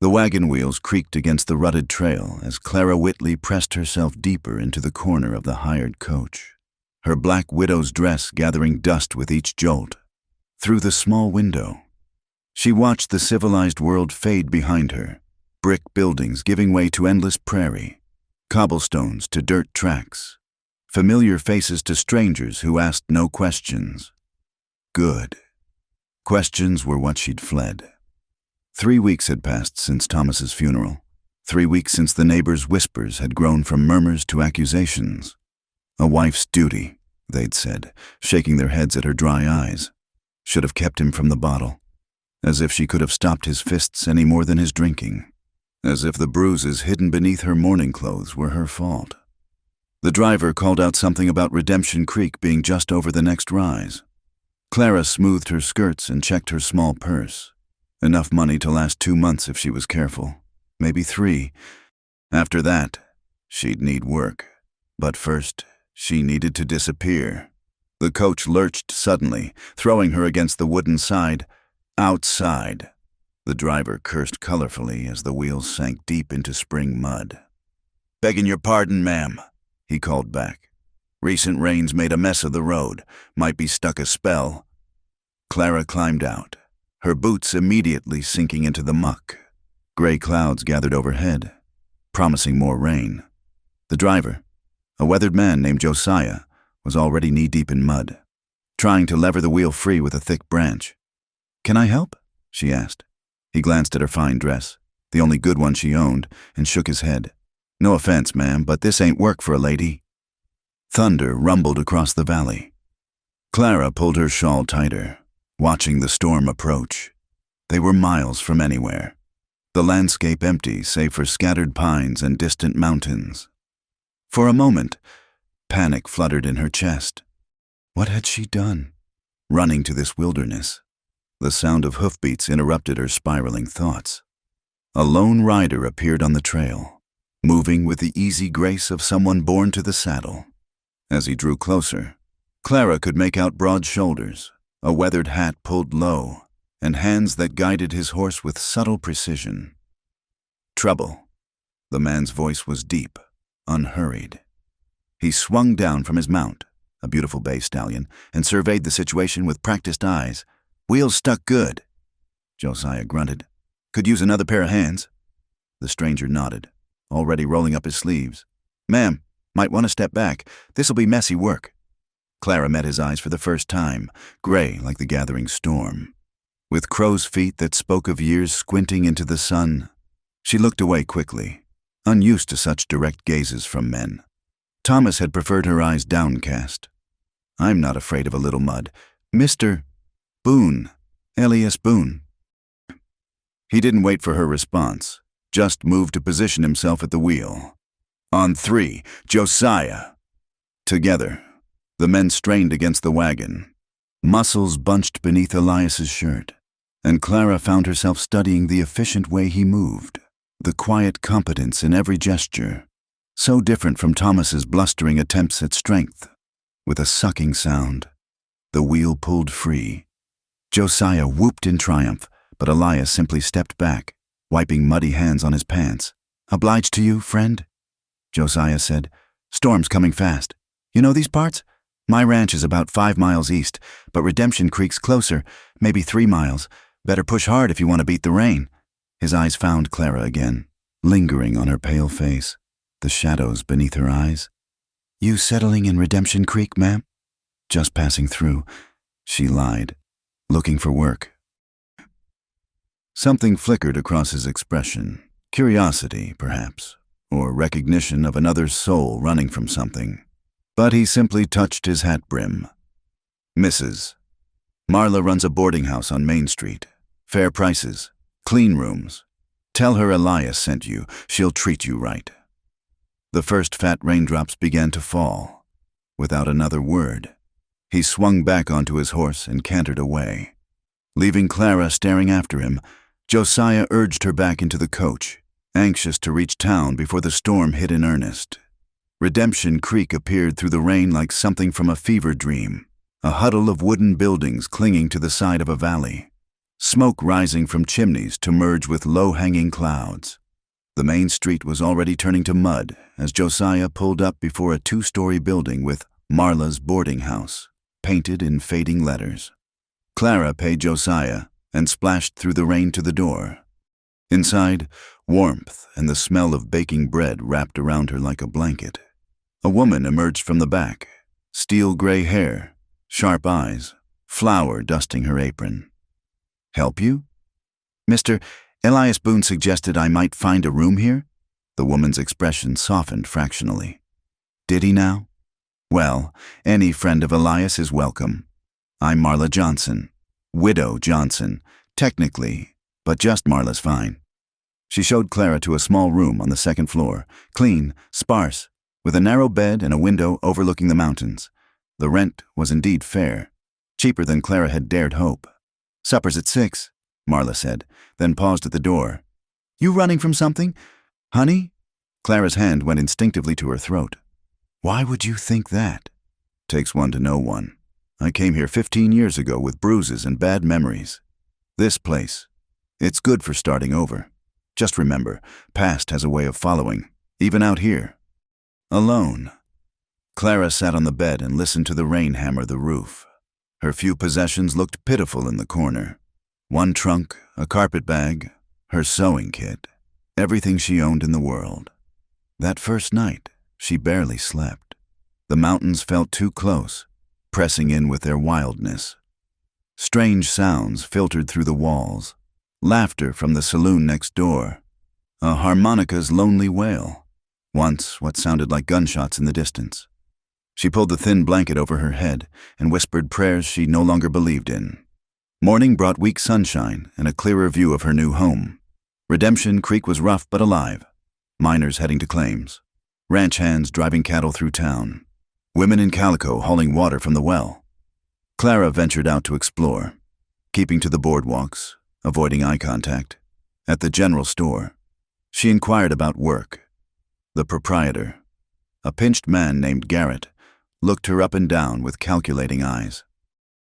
The wagon wheels creaked against the rutted trail as Clara Whitley pressed herself deeper into the corner of the hired coach, her black widow's dress gathering dust with each jolt. Through the small window, she watched the civilized world fade behind her, brick buildings giving way to endless prairie, cobblestones to dirt tracks, familiar faces to strangers who asked no questions. Good. Questions were what she'd fled. 3 weeks had passed since Thomas's funeral. 3 weeks since the neighbors' whispers had grown from murmurs to accusations. A wife's duty, they'd said, shaking their heads at her dry eyes. Should have kept him from the bottle. As if she could have stopped his fists any more than his drinking. As if the bruises hidden beneath her mourning clothes were her fault. The driver called out something about Redemption Creek being just over the next rise. Clara smoothed her skirts and checked her small purse. Enough money to last 2 months if she was careful. Maybe 3. After that, she'd need work. But first, she needed to disappear. The coach lurched suddenly, throwing her against the wooden side. Outside. The driver cursed colorfully as the wheels sank deep into spring mud. "Begging your pardon, ma'am," he called back. "Recent rains made a mess of the road. Might be stuck a spell." Clara climbed out, her boots immediately sinking into the muck. Gray clouds gathered overhead, promising more rain. The driver, a weathered man named Josiah, was already knee-deep in mud, trying to lever the wheel free with a thick branch. "Can I help?" she asked. He glanced at her fine dress, the only good one she owned, and shook his head. "No offense, ma'am, but this ain't work for a lady." Thunder rumbled across the valley. Clara pulled her shawl tighter, watching the storm approach. They were miles from anywhere, the landscape empty save for scattered pines and distant mountains. For a moment, panic fluttered in her chest. What had she done? Running to this wilderness. The sound of hoofbeats interrupted her spiraling thoughts. A lone rider appeared on the trail, moving with the easy grace of someone born to the saddle. As he drew closer, Clara could make out broad shoulders, a weathered hat pulled low, and hands that guided his horse with subtle precision. "Trouble." The man's voice was deep, unhurried. He swung down from his mount, a beautiful bay stallion, and surveyed the situation with practiced eyes. "Wheels stuck good." Josiah grunted. "Could use another pair of hands." The stranger nodded, already rolling up his sleeves. "Ma'am, might want to step back. This'll be messy work." Clara met his eyes for the first time, gray like the gathering storm. With crow's feet that spoke of years squinting into the sun, she looked away quickly, unused to such direct gazes from men. Thomas had preferred her eyes downcast. "I'm not afraid of a little mud. Mr. Boone, alias Boone." He didn't wait for her response, just moved to position himself at the wheel. "On 3, Josiah." Together, the men strained against the wagon, muscles bunched beneath Elias's shirt, and Clara found herself studying the efficient way he moved, the quiet competence in every gesture, so different from Thomas's blustering attempts at strength. With a sucking sound, the wheel pulled free. Josiah whooped in triumph, but Elias simply stepped back, wiping muddy hands on his pants. "Obliged to you, friend?" Josiah said. "Storm's coming fast. You know these parts? My ranch is about 5 miles east, but Redemption Creek's closer, maybe 3 miles. Better push hard if you want to beat the rain." His eyes found Clara again, lingering on her pale face, the shadows beneath her eyes. "You settling in Redemption Creek, ma'am?" "Just passing through," she lied. "Looking for work." Something flickered across his expression. Curiosity, perhaps, or recognition of another soul running from something. But he simply touched his hat brim. "Mrs. Marla runs a boarding house on Main Street. Fair prices, clean rooms. Tell her Elias sent you. She'll treat you right." The first fat raindrops began to fall. Without another word, he swung back onto his horse and cantered away. Leaving Clara staring after him, Josiah urged her back into the coach, anxious to reach town before the storm hit in earnest. Redemption Creek appeared through the rain like something from a fever dream, a huddle of wooden buildings clinging to the side of a valley. smoke rising from chimneys to merge with low-hanging clouds. The main street was already turning to mud as Josiah pulled up before a 2-story building with Marla's boarding house painted in fading letters. Clara paid Josiah and splashed through the rain to the door. Inside, warmth and the smell of baking bread wrapped around her like a blanket. A woman emerged from the back, steel-gray hair, sharp eyes, flour dusting her apron. "Help you?" "Mr. Elias Boone suggested I might find a room here?" The woman's expression softened fractionally. "Did he now? Well, any friend of Elias is welcome. I'm Marla Johnson. Widow Johnson, technically, but just Marla's fine." She showed Clara to a small room on the 2nd floor, clean, sparse, with a narrow bed and a window overlooking the mountains. The rent was indeed fair, cheaper than Clara had dared hope. "Supper's at 6, Marla said, then paused at the door. "You running from something, honey?" Clara's hand went instinctively to her throat. "Why would you think that?" "Takes one to know one. I came here 15 years ago with bruises and bad memories. This place, it's good for starting over. Just remember, past has a way of following, even out here." Alone. Clara sat on the bed and listened to the rain hammer the roof. Her few possessions looked pitiful in the corner. One trunk, a carpet bag, her sewing kit, everything she owned in the world. That first night, she barely slept. The mountains felt too close, pressing in with their wildness. Strange sounds filtered through the walls. Laughter from the saloon next door. A harmonica's lonely wail. Once, what sounded like gunshots in the distance. She pulled the thin blanket over her head and whispered prayers she no longer believed in. Morning brought weak sunshine and a clearer view of her new home. Redemption Creek was rough but alive. Miners heading to claims. Ranch hands driving cattle through town. Women in calico hauling water from the well. Clara ventured out to explore, keeping to the boardwalks, avoiding eye contact. At the general store, she inquired about work. The proprietor, a pinched man named Garrett, looked her up and down with calculating eyes.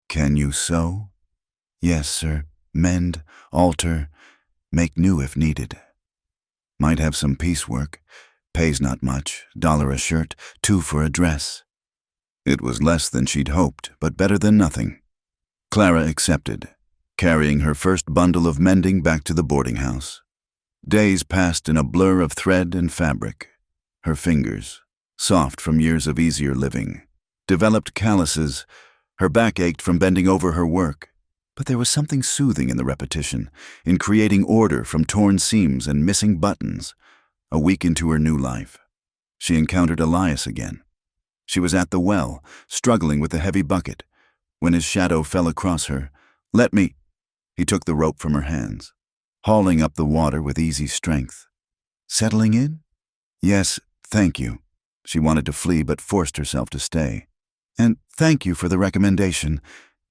"Can you sew?" "Yes, sir. Mend, alter, make new if needed." "Might have some piecework. Pays not much, $1 a shirt, $2 for a dress." It was less than she'd hoped, but better than nothing. Clara accepted, carrying her first bundle of mending back to the boarding house. Days passed in a blur of thread and fabric. Her fingers, soft from years of easier living, developed calluses. Her back ached from bending over her work. But there was something soothing in the repetition, in creating order from torn seams and missing buttons. A week into her new life, she encountered Elias again. She was at the well, struggling with the heavy bucket, when his shadow fell across her. "Let me—" He took the rope from her hands, hauling up the water with easy strength. "Settling in?" "Yes, thank you." She wanted to flee but forced herself to stay. "And thank you for the recommendation.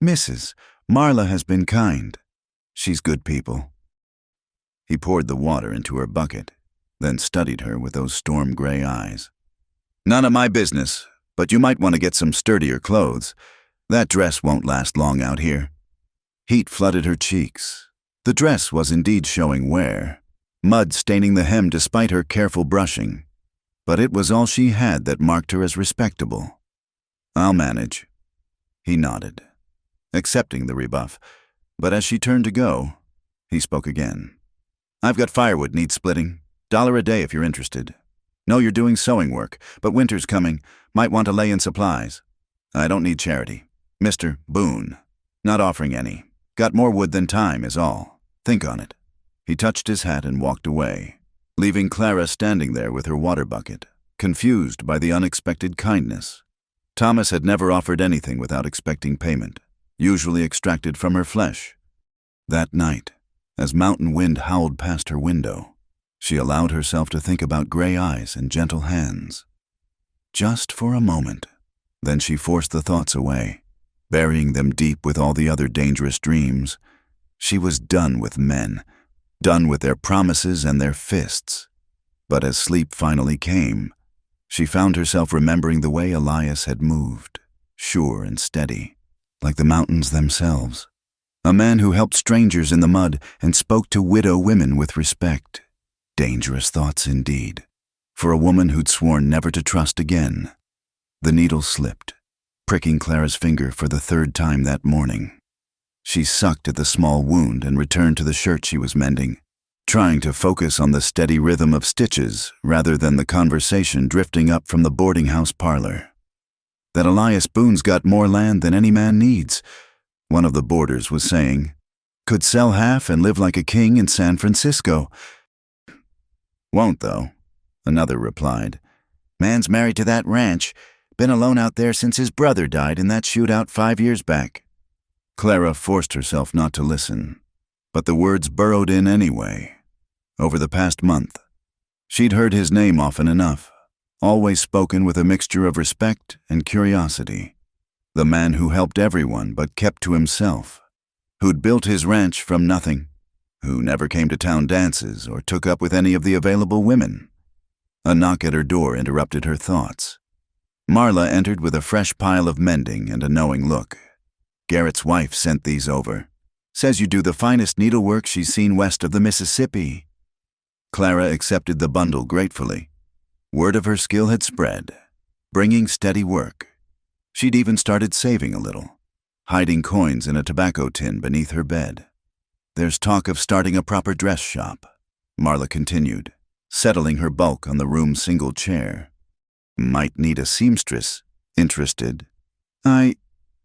Mrs. Marla has been kind. She's good people." He poured the water into her bucket, then studied her with those storm-gray eyes. "None of my business, but you might want to get some sturdier clothes. That dress won't last long out here." Heat flooded her cheeks. The dress was indeed showing wear, mud staining the hem despite her careful brushing. But it was all she had that marked her as respectable. "I'll manage." He nodded, accepting the rebuff, but as she turned to go, he spoke again. "I've got firewood needs splitting. $1 a day if you're interested. Know you're doing sewing work, but winter's coming. Might want to lay in supplies. I don't need charity. Mr. Boone. Not offering any. Got more wood than time is all. Think on it." He touched his hat and walked away, leaving Clara standing there with her water bucket, confused by the unexpected kindness. Thomas had never offered anything without expecting payment, usually extracted from her flesh. That night, as mountain wind howled past her window, she allowed herself to think about gray eyes and gentle hands. Just for a moment, then she forced the thoughts away, burying them deep with all the other dangerous dreams. She was done with men, done with their promises and their fists. But as sleep finally came, she found herself remembering the way Elias had moved, sure and steady, like the mountains themselves. A man who helped strangers in the mud and spoke to widow women with respect. Dangerous thoughts indeed, for a woman who'd sworn never to trust again. The needle slipped, pricking Clara's finger for the third time that morning. She sucked at the small wound and returned to the shirt she was mending, trying to focus on the steady rhythm of stitches rather than the conversation drifting up from the boarding house parlor. That Elias Boone's got more land than any man needs, one of the boarders was saying. Could sell half and live like a king in San Francisco. Won't, though, another replied. Man's married to that ranch. Been alone out there since his brother died in that shootout 5 years back. Clara forced herself not to listen, but the words burrowed in anyway. Over the past month, she'd heard his name often enough, always spoken with a mixture of respect and curiosity. The man who helped everyone but kept to himself, who'd built his ranch from nothing, who never came to town dances or took up with any of the available women. A knock at her door interrupted her thoughts. Marla entered with a fresh pile of mending and a knowing look. Garrett's wife sent these over. Says you do the finest needlework she's seen west of the Mississippi. Clara accepted the bundle gratefully. Word of her skill had spread, bringing steady work. She'd even started saving a little, hiding coins in a tobacco tin beneath her bed. There's talk of starting a proper dress shop, Marla continued, settling her bulk on the room's single chair. Might need a seamstress. Interested?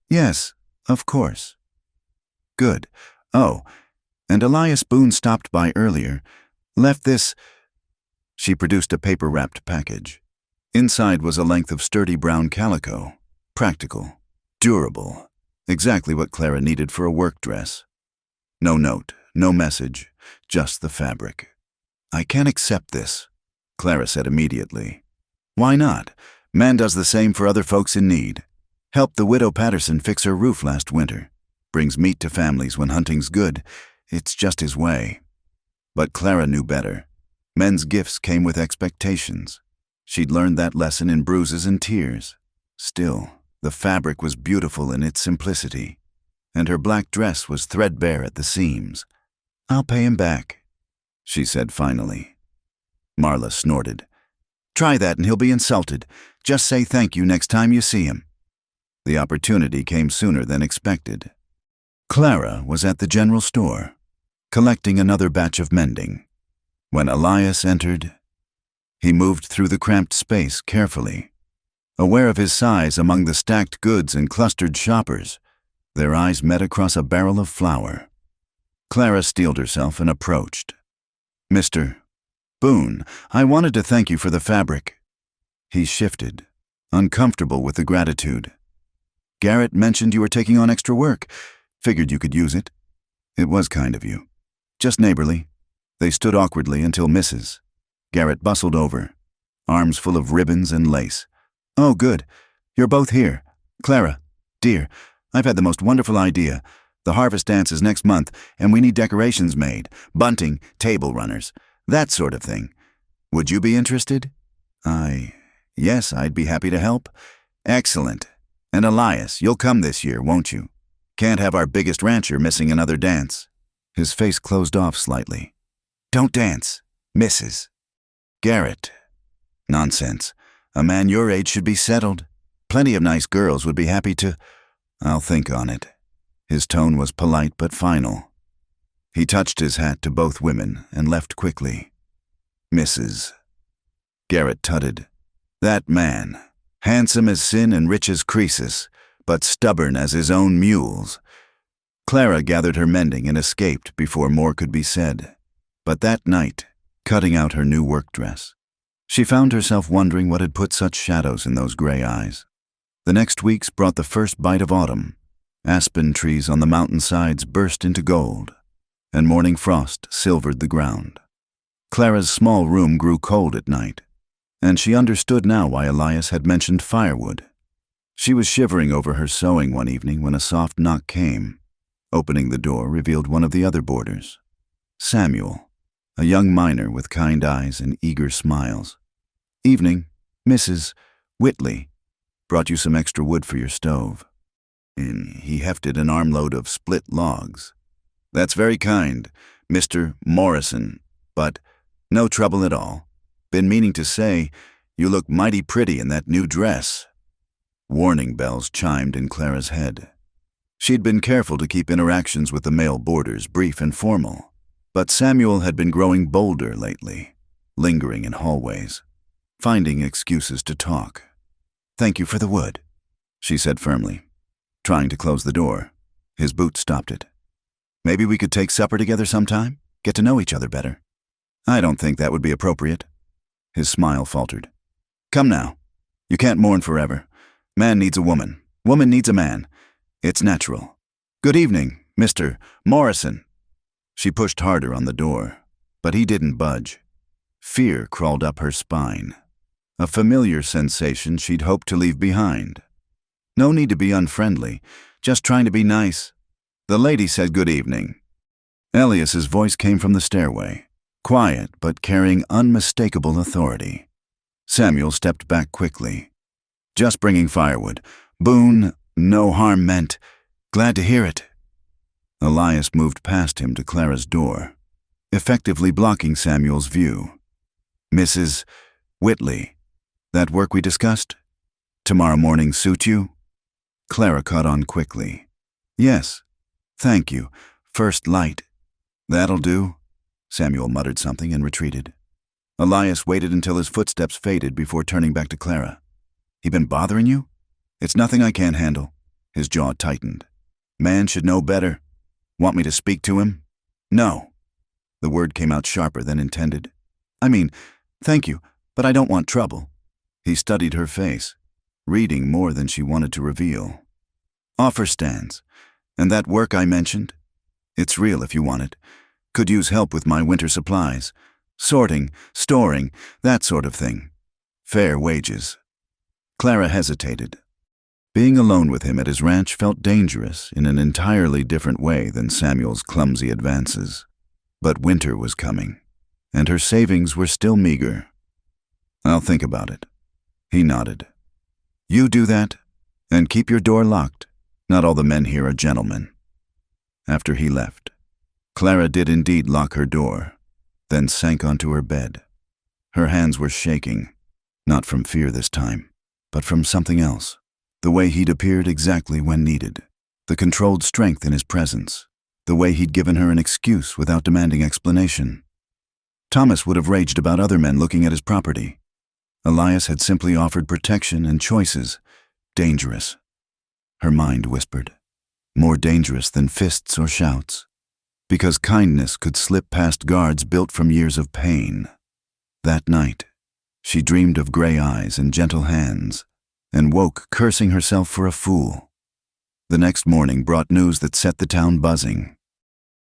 Yes, of course. Good. Oh, and Elias Boone stopped by earlier. Left this. She produced a paper-wrapped package. Inside was a length of sturdy brown calico. Practical. Durable. Exactly what Clara needed for a work dress. No note, no message, just the fabric. I can't accept this, Clara said immediately. Why not? Man does the same for other folks in need. Helped the widow Patterson fix her roof last winter. Brings meat to families when hunting's good. It's just his way. But Clara knew better. Men's gifts came with expectations. She'd learned that lesson in bruises and tears. Still, the fabric was beautiful in its simplicity, and her black dress was threadbare at the seams. I'll pay him back, she said finally. Marla snorted. Try that and he'll be insulted. Just say thank you next time you see him. The opportunity came sooner than expected. Clara was at the general store, collecting another batch of mending. When Elias entered, he moved through the cramped space carefully. Aware of his size among the stacked goods and clustered shoppers, their eyes met across a barrel of flour. Clara steeled herself and approached. Mr. Boone, I wanted to thank you for the fabric. He shifted, uncomfortable with the gratitude. Garrett mentioned you were taking on extra work. Figured you could use it. It was kind of you. Just neighborly. They stood awkwardly until Mrs. Garrett bustled over, arms full of ribbons and lace. Oh, good. You're both here. Clara, dear, I've had the most wonderful idea. The harvest dance is next month, and we need decorations made, bunting, table runners, that sort of thing. Would you be interested? Yes, I'd be happy to help. Excellent. And Elias, you'll come this year, won't you? Can't have our biggest rancher missing another dance. His face closed off slightly. Don't dance, Mrs. Garrett. Nonsense. A man your age should be settled. Plenty of nice girls would be happy to. I'll think on it. His tone was polite but final. He touched his hat to both women and left quickly. Mrs. Garrett tutted. That man, handsome as sin and rich as Croesus, but stubborn as his own mules. Clara gathered her mending and escaped before more could be said. But that night, cutting out her new work dress, she found herself wondering what had put such shadows in those gray eyes. The next weeks brought the first bite of autumn. Aspen trees on the mountainsides burst into gold, and morning frost silvered the ground. Clara's small room grew cold at night, and she understood now why Elias had mentioned firewood. She was shivering over her sewing one evening when a soft knock came. Opening the door revealed one of the other boarders, Samuel, a young miner with kind eyes and eager smiles. Evening, Mrs. Whitley. Brought you some extra wood for your stove. and he hefted an armload of split logs. "That's very kind, Mr. Morrison, but no trouble at all. Been meaning to say, you look mighty pretty in that new dress." Warning bells chimed in Clara's head. She'd been careful to keep interactions with the male boarders brief and formal, but Samuel had been growing bolder lately, lingering in hallways, finding excuses to talk. "Thank you for the wood," she said firmly, trying to close the door. His boot stopped it. "Maybe we could take supper together sometime, get to know each other better." "I don't think that would be appropriate." His smile faltered. "Come now. You can't mourn forever. Man needs a woman. Woman needs a man. It's natural. Good evening, Mr. Morrison." She pushed harder on the door, but he didn't budge. Fear crawled up her spine, a familiar sensation she'd hoped to leave behind. No need to be unfriendly, just trying to be nice. The lady said good evening. Elias's voice came from the stairway, quiet but carrying unmistakable authority. Samuel stepped back quickly. "Just bringing firewood. Boone, no harm meant. Glad to hear it." Elias moved past him to Clara's door, effectively blocking Samuel's view. "Mrs. Whitley, that work we discussed? Tomorrow morning suit you?" Clara caught on quickly. "Yes, thank you. First light." "That'll do." Samuel muttered something and retreated. Elias waited until his footsteps faded before turning back to Clara. "He been bothering you?" "It's nothing I can't handle." His jaw tightened. "Man should know better. Want me to speak to him?" "No." The word came out sharper than intended. "I mean, thank you, but I don't want trouble." He studied her face, reading more than she wanted to reveal. "Offer stands. And that work I mentioned? It's real if you want it. Could use help with my winter supplies. Sorting, storing, that sort of thing. Fair wages." Clara hesitated. Being alone with him at his ranch felt dangerous in an entirely different way than Samuel's clumsy advances. But winter was coming, and her savings were still meager. "I'll think about it." He nodded. "You do that, and keep your door locked. Not all the men here are gentlemen." After he left, Clara did indeed lock her door, then sank onto her bed. Her hands were shaking, not from fear this time, but from something else. The way he'd appeared exactly when needed, the controlled strength in his presence, the way he'd given her an excuse without demanding explanation. Thomas would have raged about other men looking at his property. Elias had simply offered protection and choices. Dangerous. Her mind whispered. More dangerous than fists or shouts. Because kindness could slip past guards built from years of pain. That night, she dreamed of gray eyes and gentle hands, and woke cursing herself for a fool. The next morning brought news that set the town buzzing.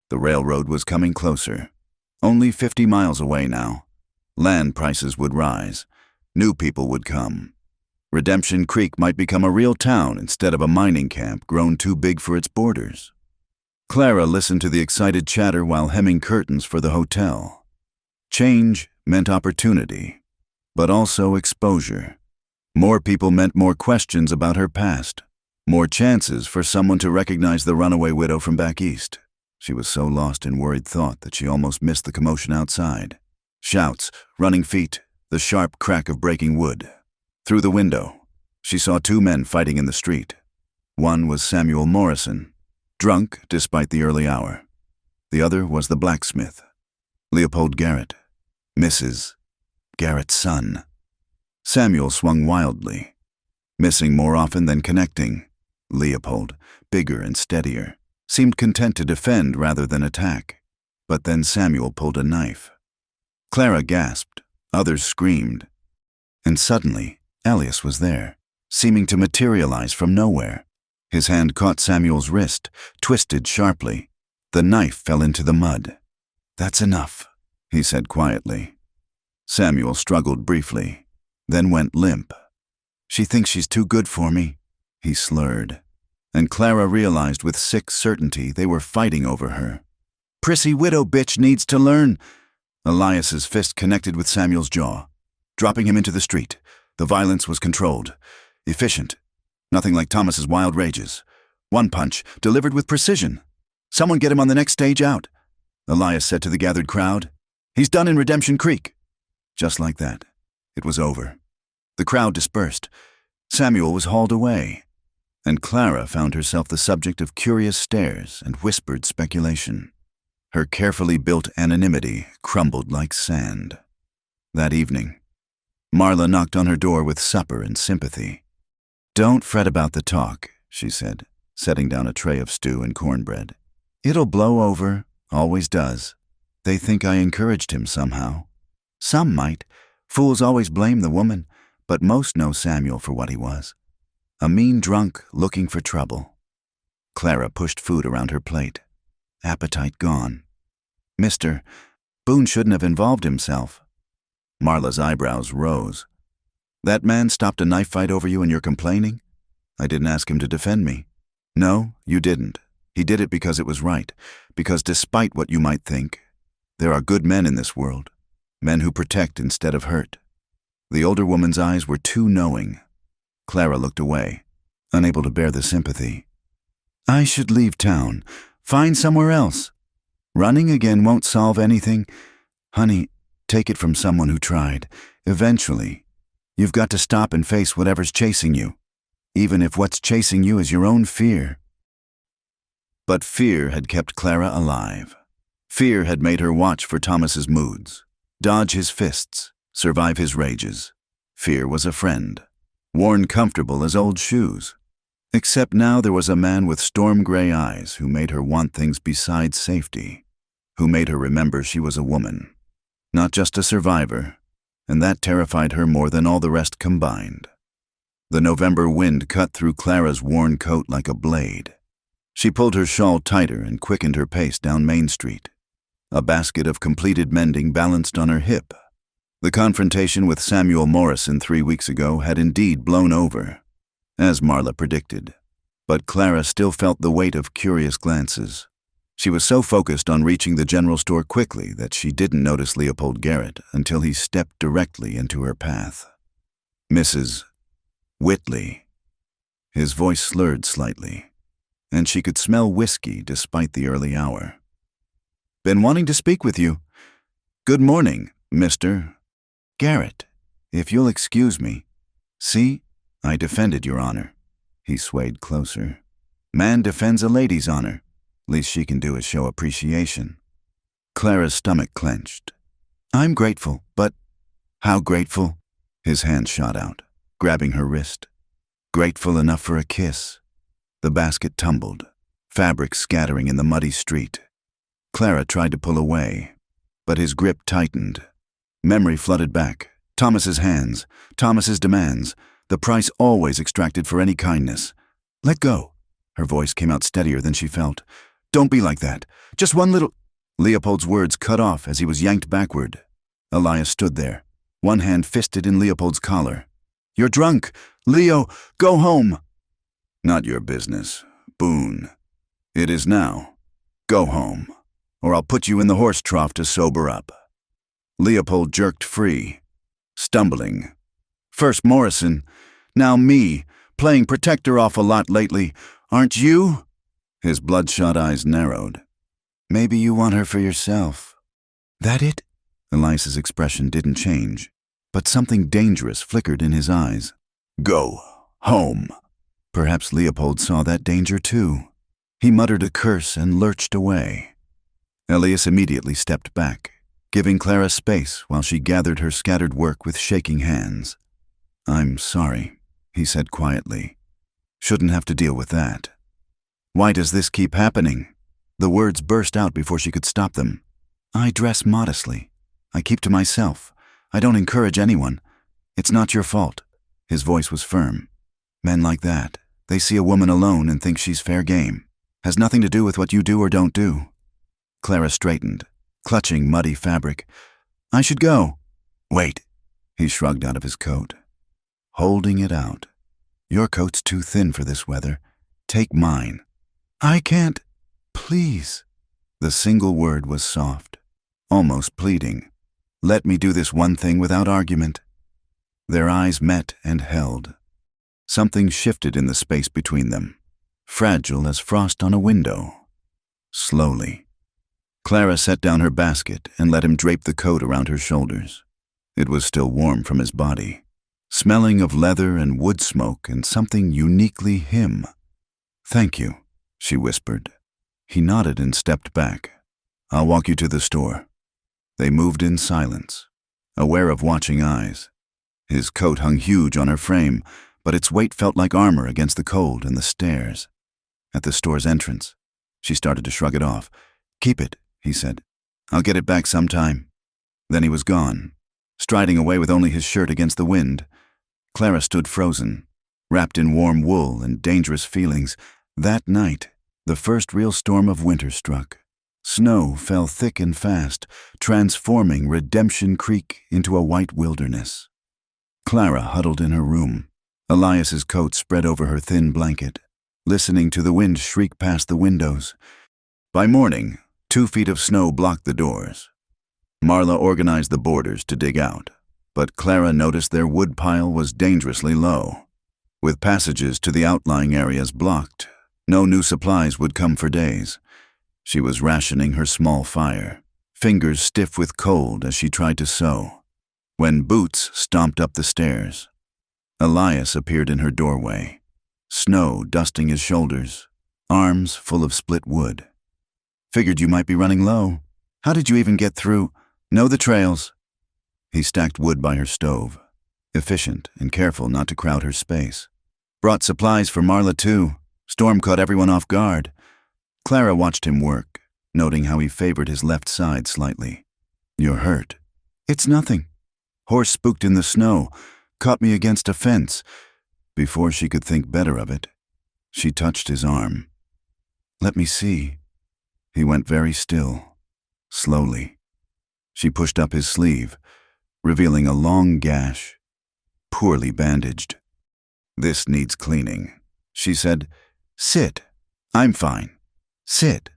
The railroad was coming closer. Only 50 miles away now. Land prices would rise. New people would come. Redemption Creek might become a real town instead of a mining camp grown too big for its borders. Clara listened to the excited chatter while hemming curtains for the hotel. Change meant opportunity, but also exposure. More people meant more questions about her past, more chances for someone to recognize the runaway widow from back east. She was so lost in worried thought that she almost missed the commotion outside. Shouts, running feet, the sharp crack of breaking wood. Through the window, she saw 2 men fighting in the street. One was Samuel Morrison, drunk despite the early hour. The other was the blacksmith, Leopold Garrett, Mrs. Garrett's son. Samuel swung wildly, missing more often than connecting. Leopold, bigger and steadier, seemed content to defend rather than attack. But then Samuel pulled a knife. Clara gasped, others screamed. And suddenly, Elias was there, seeming to materialize from nowhere. His hand caught Samuel's wrist, twisted sharply. The knife fell into the mud. "That's enough," he said quietly. Samuel struggled briefly, then went limp. "She thinks she's too good for me," he slurred. And Clara realized with sick certainty they were fighting over her. "Prissy widow bitch needs to learn." Elias's fist connected with Samuel's jaw, dropping him into the street. The violence was controlled, efficient, nothing like Thomas's wild rages. One punch, delivered with precision. Someone get him on the next stage out, Elias said to the gathered crowd. He's done in Redemption Creek. Just like that, it was over. The crowd dispersed. Samuel was hauled away, and Clara found herself the subject of curious stares and whispered speculation. Her carefully built anonymity crumbled like sand. That evening, Marla knocked on her door with supper and sympathy. "Don't fret about the talk," she said, setting down a tray of stew and cornbread. "It'll blow over, always does. They think I encouraged him somehow. Some might. Fools always blame the woman, but most know Samuel for what he was. A mean drunk looking for trouble." Clara pushed food around her plate. Appetite gone. "Mister, Boone shouldn't have involved himself." Marla's eyebrows rose. "That man stopped a knife fight over you and you're complaining? I didn't ask him to defend me." "No, you didn't. He did it because it was right, because despite what you might think, there are good men in this world, men who protect instead of hurt." The older woman's eyes were too knowing. Clara looked away, unable to bear the sympathy. "I should leave town. Find somewhere else. Running again won't solve anything. Honey, take it from someone who tried. Eventually, you've got to stop and face whatever's chasing you, even if what's chasing you is your own fear." But fear had kept Clara alive. Fear had made her watch for Thomas's moods, dodge his fists, survive his rages. Fear was a friend, worn comfortable as old shoes. Except now there was a man with storm-gray eyes who made her want things besides safety, who made her remember she was a woman, not just a survivor, and that terrified her more than all the rest combined. The November wind cut through Clara's worn coat like a blade. She pulled her shawl tighter and quickened her pace down Main Street. A basket of completed mending balanced on her hip. The confrontation with Samuel Morrison 3 weeks ago had indeed blown over, as Marla predicted, but Clara still felt the weight of curious glances. She was so focused on reaching the general store quickly that she didn't notice Leopold Garrett until he stepped directly into her path. "Mrs. Whitley." His voice slurred slightly, and she could smell whiskey despite the early hour. "Been wanting to speak with you. Good morning, Mr. Garrett, if you'll excuse me. See, I defended your honor." He swayed closer. "Man defends a lady's honor. Least she can do is show appreciation." Clara's stomach clenched. "I'm grateful, but how grateful?" His hand shot out, grabbing her wrist. "Grateful enough for a kiss." The basket tumbled, fabric scattering in the muddy street. Clara tried to pull away, but his grip tightened. Memory flooded back. Thomas's hands, Thomas's demands, the price always extracted for any kindness. "Let go." Her voice came out steadier than she felt. "Don't be like that. Just one little—" Leopold's words cut off as he was yanked backward. Elias stood there, one hand fisted in Leopold's collar. "You're drunk. Leo, go home." "Not your business, Boone. It is now. Go home, or I'll put you in the horse trough to sober up." Leopold jerked free, stumbling. "First Morrison, now me, playing protector awful lot lately, aren't you?" His bloodshot eyes narrowed. "Maybe you want her for yourself." "That it?" Elias's expression didn't change, but something dangerous flickered in his eyes. "Go home." Perhaps Leopold saw that danger too. He muttered a curse and lurched away. Elias immediately stepped back, giving Clara space while she gathered her scattered work with shaking hands. "I'm sorry," he said quietly. "Shouldn't have to deal with that." "Why does this keep happening?" The words burst out before she could stop them. "I dress modestly. I keep to myself. I don't encourage anyone. It's not your fault." His voice was firm. "Men like that, they see a woman alone and think she's fair game. Has nothing to do with what you do or don't do." Clara straightened, clutching muddy fabric. "I should go." "Wait." He shrugged out of his coat, holding it out. "Your coat's too thin for this weather. Take mine." "I can't. Please." The single word was soft, almost pleading. "Let me do this one thing without argument." Their eyes met and held. Something shifted in the space between them. fragile as frost on a window. Slowly, Clara set down her basket and let him drape the coat around her shoulders. It was still warm from his body, smelling of leather and wood smoke and something uniquely him. "Thank you," she whispered. He nodded and stepped back. "I'll walk you to the store." They moved in silence, aware of watching eyes. His coat hung huge on her frame, but its weight felt like armor against the cold and the stares. At the store's entrance, she started to shrug it off. "Keep it," he said. "I'll get it back sometime." Then he was gone, striding away with only his shirt against the wind. Clara stood frozen, wrapped in warm wool and dangerous feelings. That night, the first real storm of winter struck. Snow fell thick and fast, transforming Redemption Creek into a white wilderness. Clara huddled in her room, Elias's coat spread over her thin blanket, listening to the wind shriek past the windows. By morning, 2 feet of snow blocked the doors. Marla organized the boarders to dig out, but Clara noticed their wood pile was dangerously low. With passages to the outlying areas blocked, no new supplies would come for days. She was rationing her small fire, fingers stiff with cold as she tried to sew, when boots stomped up the stairs. Elias appeared in her doorway, snow dusting his shoulders, arms full of split wood. "Figured you might be running low. How did you even get through? Know the trails." He stacked wood by her stove, efficient and careful not to crowd her space. "Brought supplies for Marla too. Storm caught everyone off guard." Clara watched him work, noting how he favored his left side slightly. "You're hurt." "It's nothing. Horse spooked in the snow, caught me against a fence." Before she could think better of it, she touched his arm. "Let me see." He went very still, slowly. She pushed up his sleeve, revealing a long gash, poorly bandaged. "This needs cleaning," she said. "Sit. I'm fine. Sit."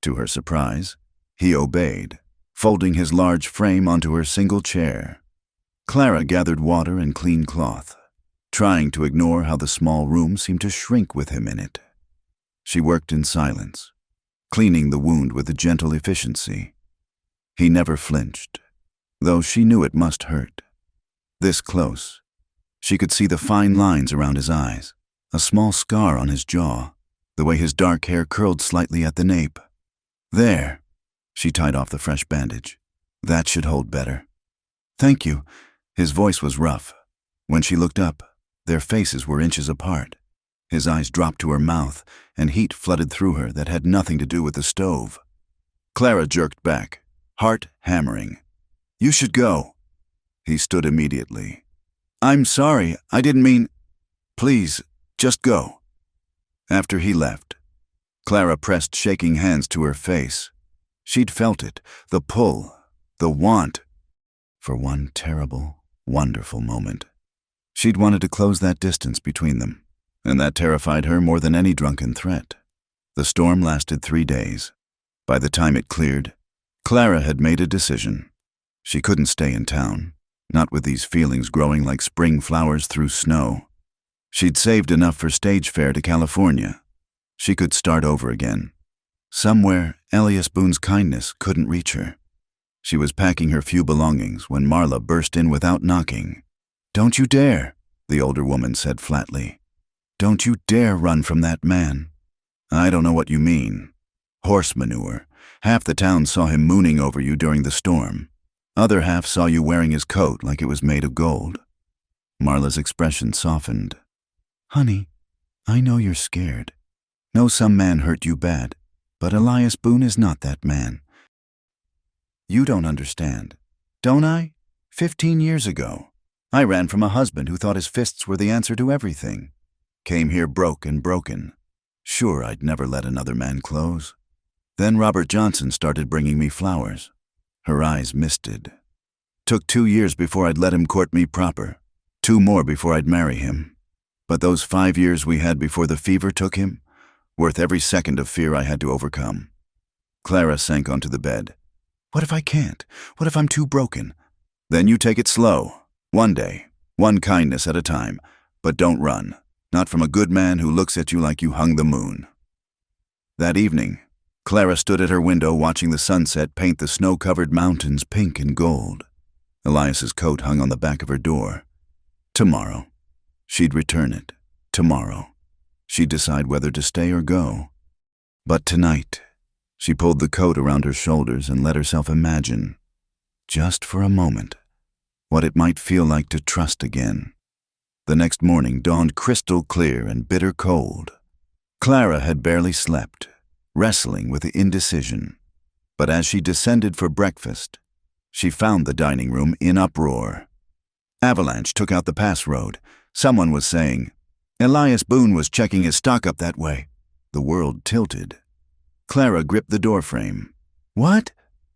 To her surprise, he obeyed, folding his large frame onto her single chair. Clara gathered water and clean cloth, trying to ignore how the small room seemed to shrink with him in it. She worked in silence, cleaning the wound with a gentle efficiency. He never flinched, though she knew it must hurt. This close, she could see the fine lines around his eyes, a small scar on his jaw, the way his dark hair curled slightly at the nape. "There." She tied off the fresh bandage. "That should hold better." "Thank you." His voice was rough. When she looked up, their faces were inches apart. His eyes dropped to her mouth, and heat flooded through her that had nothing to do with the stove. Clara jerked back, heart hammering. "You should go." He stood immediately. "I'm sorry, I didn't mean—" "Please, just go." After he left, Clara pressed shaking hands to her face. She'd felt it, the pull, the want, for one terrible, wonderful moment. She'd wanted to close that distance between them, and that terrified her more than any drunken threat. The storm lasted 3 days. By the time it cleared, Clara had made a decision. She couldn't stay in town, not with these feelings growing like spring flowers through snow. She'd saved enough for stage fare to California. She could start over again. Somewhere, Elias Boone's kindness couldn't reach her. She was packing her few belongings when Marla burst in without knocking. "Don't you dare," the older woman said flatly. "Don't you dare run from that man." "I don't know what you mean. Horse manure. Half the town saw him mooning over you during the storm. Other half saw you wearing his coat like it was made of gold." Marla's expression softened. "Honey, I know you're scared. Know some man hurt you bad, but Elias Boone is not that man. You don't understand. Don't I? 15 years ago, I ran from a husband who thought his fists were the answer to everything. Came here broke and broken. Sure, I'd never let another man close. Then Robert Johnson started bringing me flowers." Her eyes misted. "Took 2 years before I'd let him court me proper. 2 more before I'd marry him. But those 5 years we had before the fever took him, worth every second of fear I had to overcome." Clara sank onto the bed. "What if I can't? What if I'm too broken?" "Then you take it slow. One day, one kindness at a time. But don't run. Not from a good man who looks at you like you hung the moon. That evening, Clara stood at her window watching the sunset paint the snow-covered mountains pink and gold. Elias's coat hung on the back of her door. Tomorrow. She'd return it. Tomorrow. She'd decide whether to stay or go. But tonight, she pulled the coat around her shoulders and let herself imagine, just for a moment, what it might feel like to trust again. The next morning dawned crystal clear and bitter cold. Clara had barely slept, wrestling with indecision. But as she descended for breakfast, she found the dining room in uproar. Avalanche took out the pass road. Someone was saying, Elias Boone was checking his stock up that way. The world tilted. Clara gripped the doorframe. What?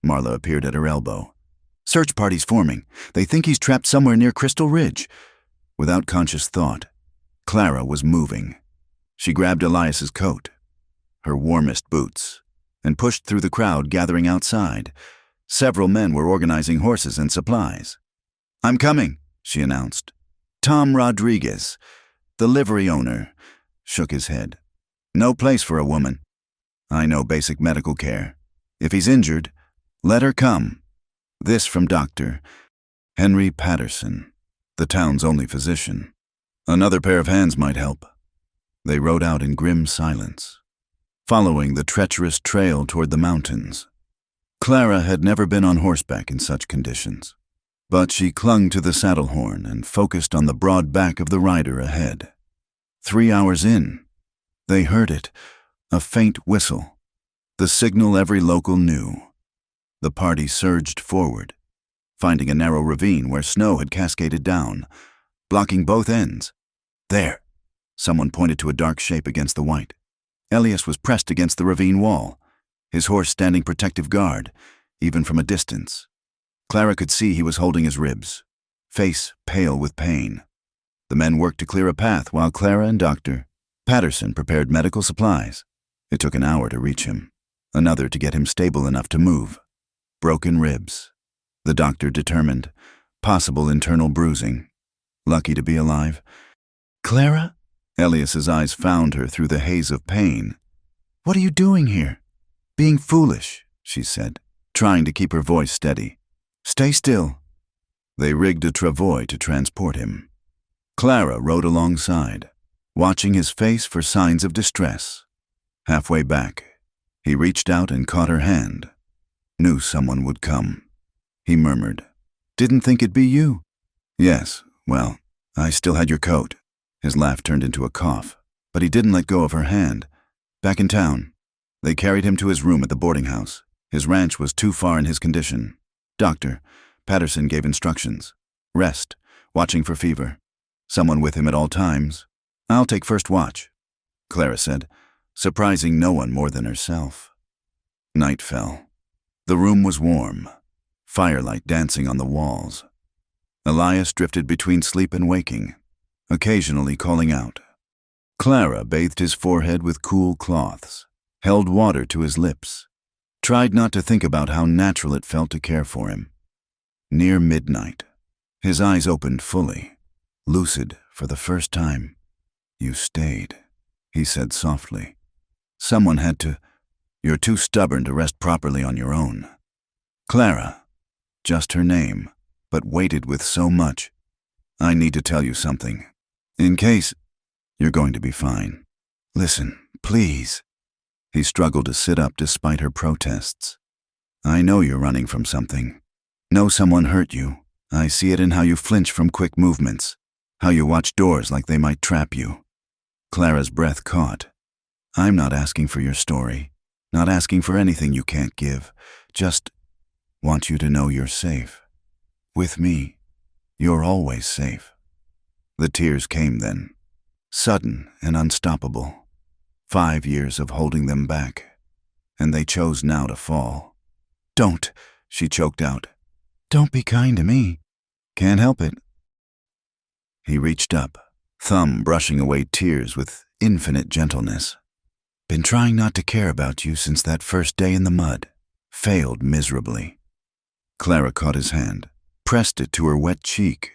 Marla appeared at her elbow. Search party's forming. They think he's trapped somewhere near Crystal Ridge. Without conscious thought, Clara was moving. She grabbed Elias's coat, her warmest boots, and pushed through the crowd gathering outside. Several men were organizing horses and supplies. I'm coming, she announced. Tom Rodriguez, the livery owner, shook his head. No place for a woman. I know basic medical care. If he's injured, let her come. This from Dr. Henry Patterson, the town's only physician. Another pair of hands might help. They rode out in grim silence, following the treacherous trail toward the mountains. Clara had never been on horseback in such conditions, but she clung to the saddle horn and focused on the broad back of the rider ahead. 3 hours in, they heard it, a faint whistle, the signal every local knew. The party surged forward, finding a narrow ravine where snow had cascaded down, blocking both ends. There, someone pointed to a dark shape against the white. Elias was pressed against the ravine wall, his horse standing protective guard, even from a distance. Clara could see he was holding his ribs, face pale with pain. The men worked to clear a path while Clara and Dr. Patterson prepared medical supplies. It took an hour to reach him, another to get him stable enough to move. Broken ribs, the doctor determined, possible internal bruising. Lucky to be alive. Clara? Elias's eyes found her through the haze of pain. What are you doing here? Being foolish, she said, trying to keep her voice steady. Stay still. They rigged a travois to transport him. Clara rode alongside, watching his face for signs of distress. Halfway back, he reached out and caught her hand. Knew someone would come. He murmured, Didn't think it'd be you. Yes, well, I still had your coat. His laugh turned into a cough, but he didn't let go of her hand. Back in town, they carried him to his room at the boarding house. His ranch was too far in his condition. Doctor Patterson gave instructions. Rest, watching for fever. Someone with him at all times. I'll take first watch, Clara said, surprising no one more than herself. Night fell. The room was warm, firelight dancing on the walls. Elias drifted between sleep and waking, occasionally calling out. Clara bathed his forehead with cool cloths, held water to his lips, tried not to think about how natural it felt to care for him. Near midnight, his eyes opened fully, lucid for the first time. You stayed, he said softly. Someone had to. You're too stubborn to rest properly on your own. Clara, just her name, but weighted with so much. I need to tell you something. In case, you're going to be fine. Listen, please. He struggled to sit up despite her protests. I know you're running from something. Know someone hurt you. I see it in how you flinch from quick movements, how you watch doors like they might trap you. Clara's breath caught. I'm not asking for your story, not asking for anything you can't give. Just want you to know you're safe. With me, you're always safe. The tears came then, sudden and unstoppable. 5 years of holding them back, and they chose now to fall. Don't, she choked out. Don't be kind to me. Can't help it. He reached up, thumb brushing away tears with infinite gentleness. Been trying not to care about you since that first day in the mud. Failed miserably. Clara caught his hand, pressed it to her wet cheek.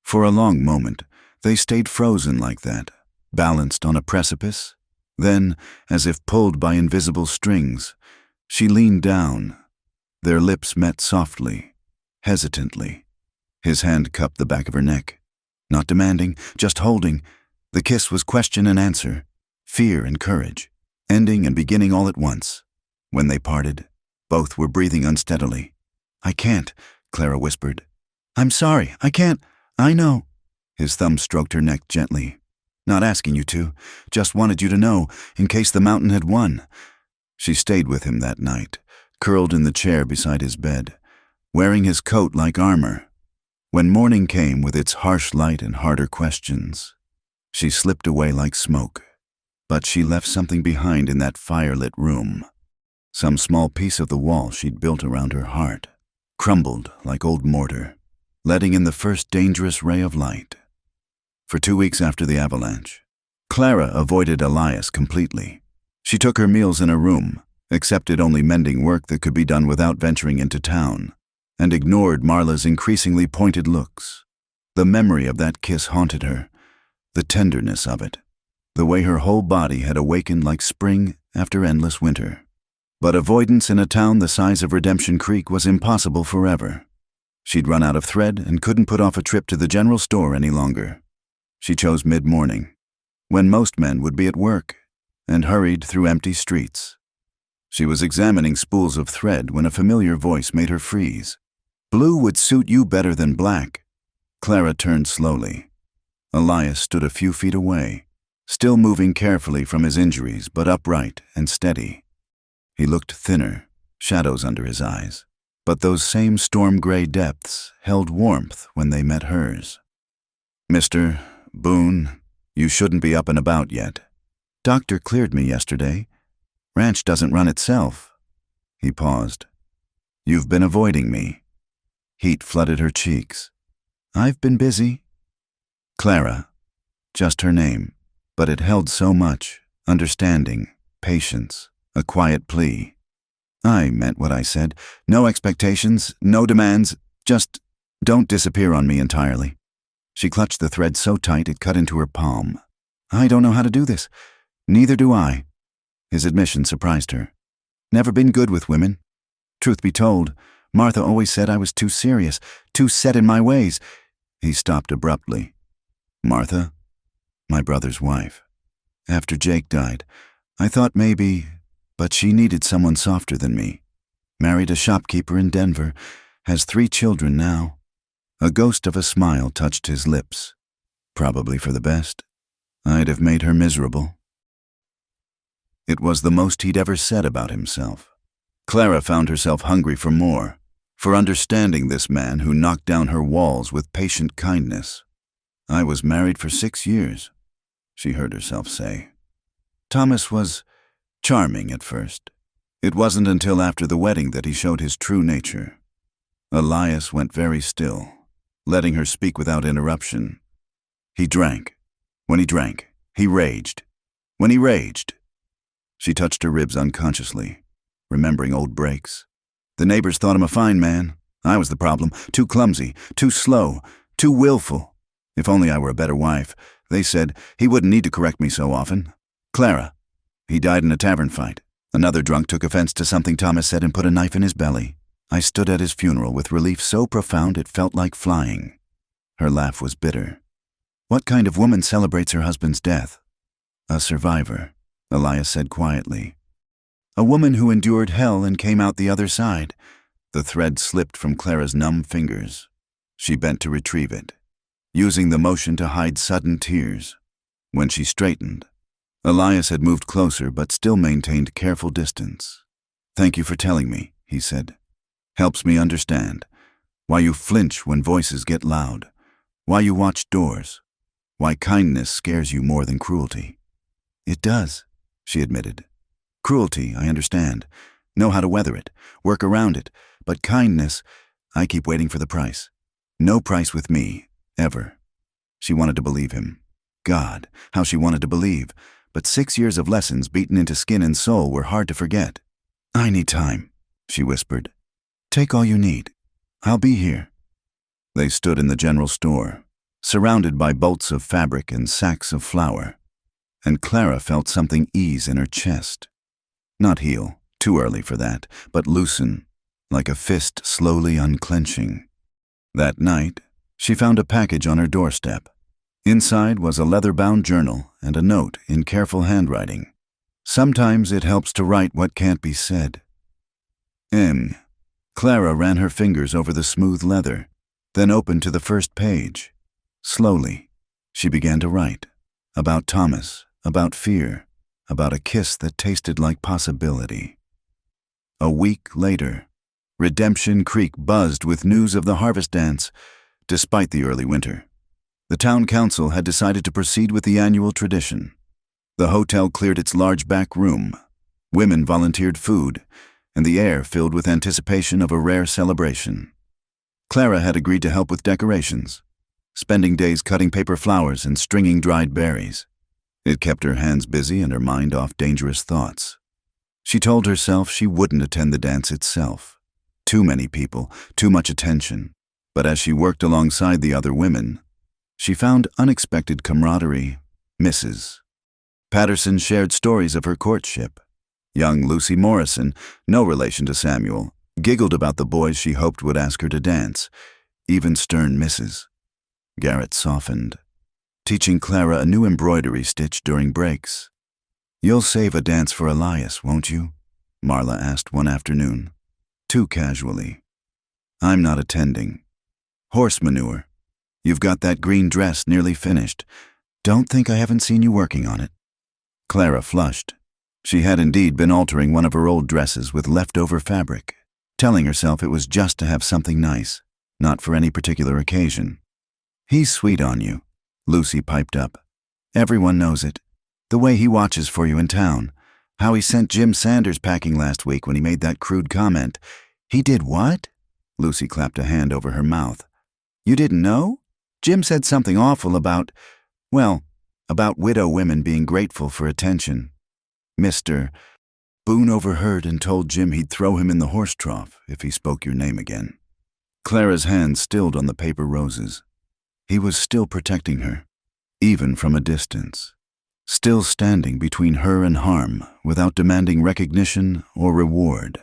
For a long moment, they stayed frozen like that, balanced on a precipice. Then, as if pulled by invisible strings, she leaned down. Their lips met softly, hesitantly. His hand cupped the back of her neck. Not demanding, just holding. The kiss was question and answer, fear and courage, ending and beginning all at once. When they parted, both were breathing unsteadily. "I can't," Clara whispered. "I'm sorry, I can't. I know." His thumb stroked her neck gently. "Not asking you to, just wanted you to know, in case the mountain had won." She stayed with him that night, curled in the chair beside his bed, wearing his coat like armor. When morning came with its harsh light and harder questions, she slipped away like smoke. But she left something behind in that fire-lit room. Some small piece of the wall she'd built around her heart, crumbled like old mortar, letting in the first dangerous ray of light. For 2 weeks after the avalanche, Clara avoided Elias completely. She took her meals in her room, accepted only mending work that could be done without venturing into town, and ignored Marla's increasingly pointed looks. The memory of that kiss haunted her, the tenderness of it, the way her whole body had awakened like spring after endless winter. But avoidance in a town the size of Redemption Creek was impossible forever. She'd run out of thread and couldn't put off a trip to the general store any longer. She chose mid-morning, when most men would be at work, and hurried through empty streets. She was examining spools of thread when a familiar voice made her freeze. "Blue would suit you better than black." Clara turned slowly. Elias stood a few feet away, still moving carefully from his injuries, but upright and steady. He looked thinner, shadows under his eyes, but those same storm-gray depths held warmth when they met hers. "Mr. Boone, you shouldn't be up and about yet. Doctor cleared me yesterday. Ranch doesn't run itself." He paused. "You've been avoiding me." Heat flooded her cheeks. "I've been busy." Clara, just her name, but it held so much, understanding, patience, a quiet plea. "I meant what I said. No expectations, no demands, just don't disappear on me entirely." She clutched the thread so tight it cut into her palm. "I don't know how to do this." "Neither do I." His admission surprised her. "Never been good with women. Truth be told, Martha always said I was too serious, too set in my ways." He stopped abruptly. "Martha? My brother's wife. After Jake died, I thought maybe, but she needed someone softer than me. Married a shopkeeper in Denver, has 3 children now." A ghost of a smile touched his lips. "Probably for the best. I'd have made her miserable." It was the most he'd ever said about himself. Clara found herself hungry for more, for understanding this man who knocked down her walls with patient kindness. "I was married for 6 years, she heard herself say. Thomas was charming at first. It wasn't until after the wedding that he showed his true nature. Elias went very still, letting her speak without interruption. He drank. When he drank, he raged. When he raged. She touched her ribs unconsciously, remembering old breaks. "The neighbors thought him a fine man. I was the problem. Too clumsy, too slow, too willful. If only I were a better wife. They said he wouldn't need to correct me so often. Clara. He died in a tavern fight. Another drunk took offense to something Thomas said and put a knife in his belly. I stood at his funeral with relief so profound it felt like flying." Her laugh was bitter. "What kind of woman celebrates her husband's death?" "A survivor," Elias said quietly. "A woman who endured hell and came out the other side." The thread slipped from Clara's numb fingers. She bent to retrieve it, using the motion to hide sudden tears. When she straightened, Elias had moved closer but still maintained careful distance. "Thank you for telling me," he said. "Helps me understand why you flinch when voices get loud, why you watch doors, why kindness scares you more than cruelty." "It does," she admitted. "Cruelty, I understand. Know how to weather it, work around it. But kindness, I keep waiting for the price. No price with me, ever." She wanted to believe him. God, how she wanted to believe. But 6 years of lessons beaten into skin and soul were hard to forget. "I need time," she whispered. "Take all you need. I'll be here." They stood in the general store, surrounded by bolts of fabric and sacks of flour. and Clara felt something ease in her chest. Not heal, too early for that, but loosen, like a fist slowly unclenching. That night, she found a package on her doorstep. Inside was a leather-bound journal and a note in careful handwriting. Sometimes it helps to write what can't be said. Clara ran her fingers over the smooth leather, then opened to the first page. Slowly, she began to write. About Thomas, about fear, about a kiss that tasted like possibility. A week later, Redemption Creek buzzed with news of the harvest dance, despite the early winter. The town council had decided to proceed with the annual tradition. The hotel cleared its large back room. Women volunteered food, and the air filled with anticipation of a rare celebration. Clara had agreed to help with decorations, spending days cutting paper flowers and stringing dried berries. It kept her hands busy and her mind off dangerous thoughts. She told herself she wouldn't attend the dance itself. Too many people, too much attention. But as she worked alongside the other women, she found unexpected camaraderie. Mrs. Patterson shared stories of her courtship. Young Lucy Morrison, no relation to Samuel, giggled about the boys she hoped would ask her to dance. Even stern Mrs. Garrett softened, teaching Clara a new embroidery stitch during breaks. "You'll save a dance for Elias, won't you?" Marla asked one afternoon, too casually. "I'm not attending. Horse manure. You've got that green dress nearly finished. Don't think I haven't seen you working on it." Clara flushed. She had indeed been altering one of her old dresses with leftover fabric, telling herself it was just to have something nice, not for any particular occasion. "He's sweet on you," Lucy piped up. "Everyone knows it. The way he watches for you in town. How he sent Jim Sanders packing last week when he made that crude comment." "He did what?" Lucy clapped a hand over her mouth. "You didn't know? Jim said something awful about widow women being grateful for attention. Mr. Boone overheard and told Jim he'd throw him in the horse trough if he spoke your name again." Clara's hand stilled on the paper roses. He was still protecting her, even from a distance. Still standing between her and harm without demanding recognition or reward.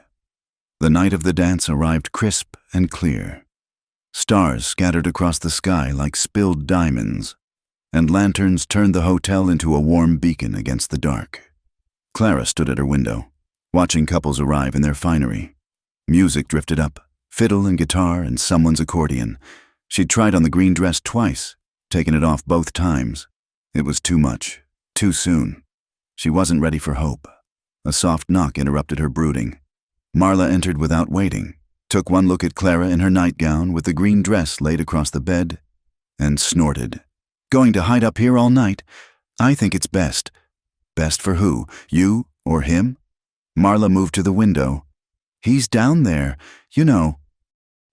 The night of the dance arrived crisp and clear. Stars scattered across the sky like spilled diamonds, and lanterns turned the hotel into a warm beacon against the dark. Clara stood at her window, watching couples arrive in their finery. Music drifted up, fiddle and guitar and someone's accordion. She'd tried on the green dress twice, taken it off both times. It was too much, too soon. She wasn't ready for hope. A soft knock interrupted her brooding. Marla entered without waiting, took one look at Clara in her nightgown with the green dress laid across the bed, and snorted. "Going to hide up here all night? I think it's best." "Best for who? You or him?" Marla moved to the window. "He's down there, you know."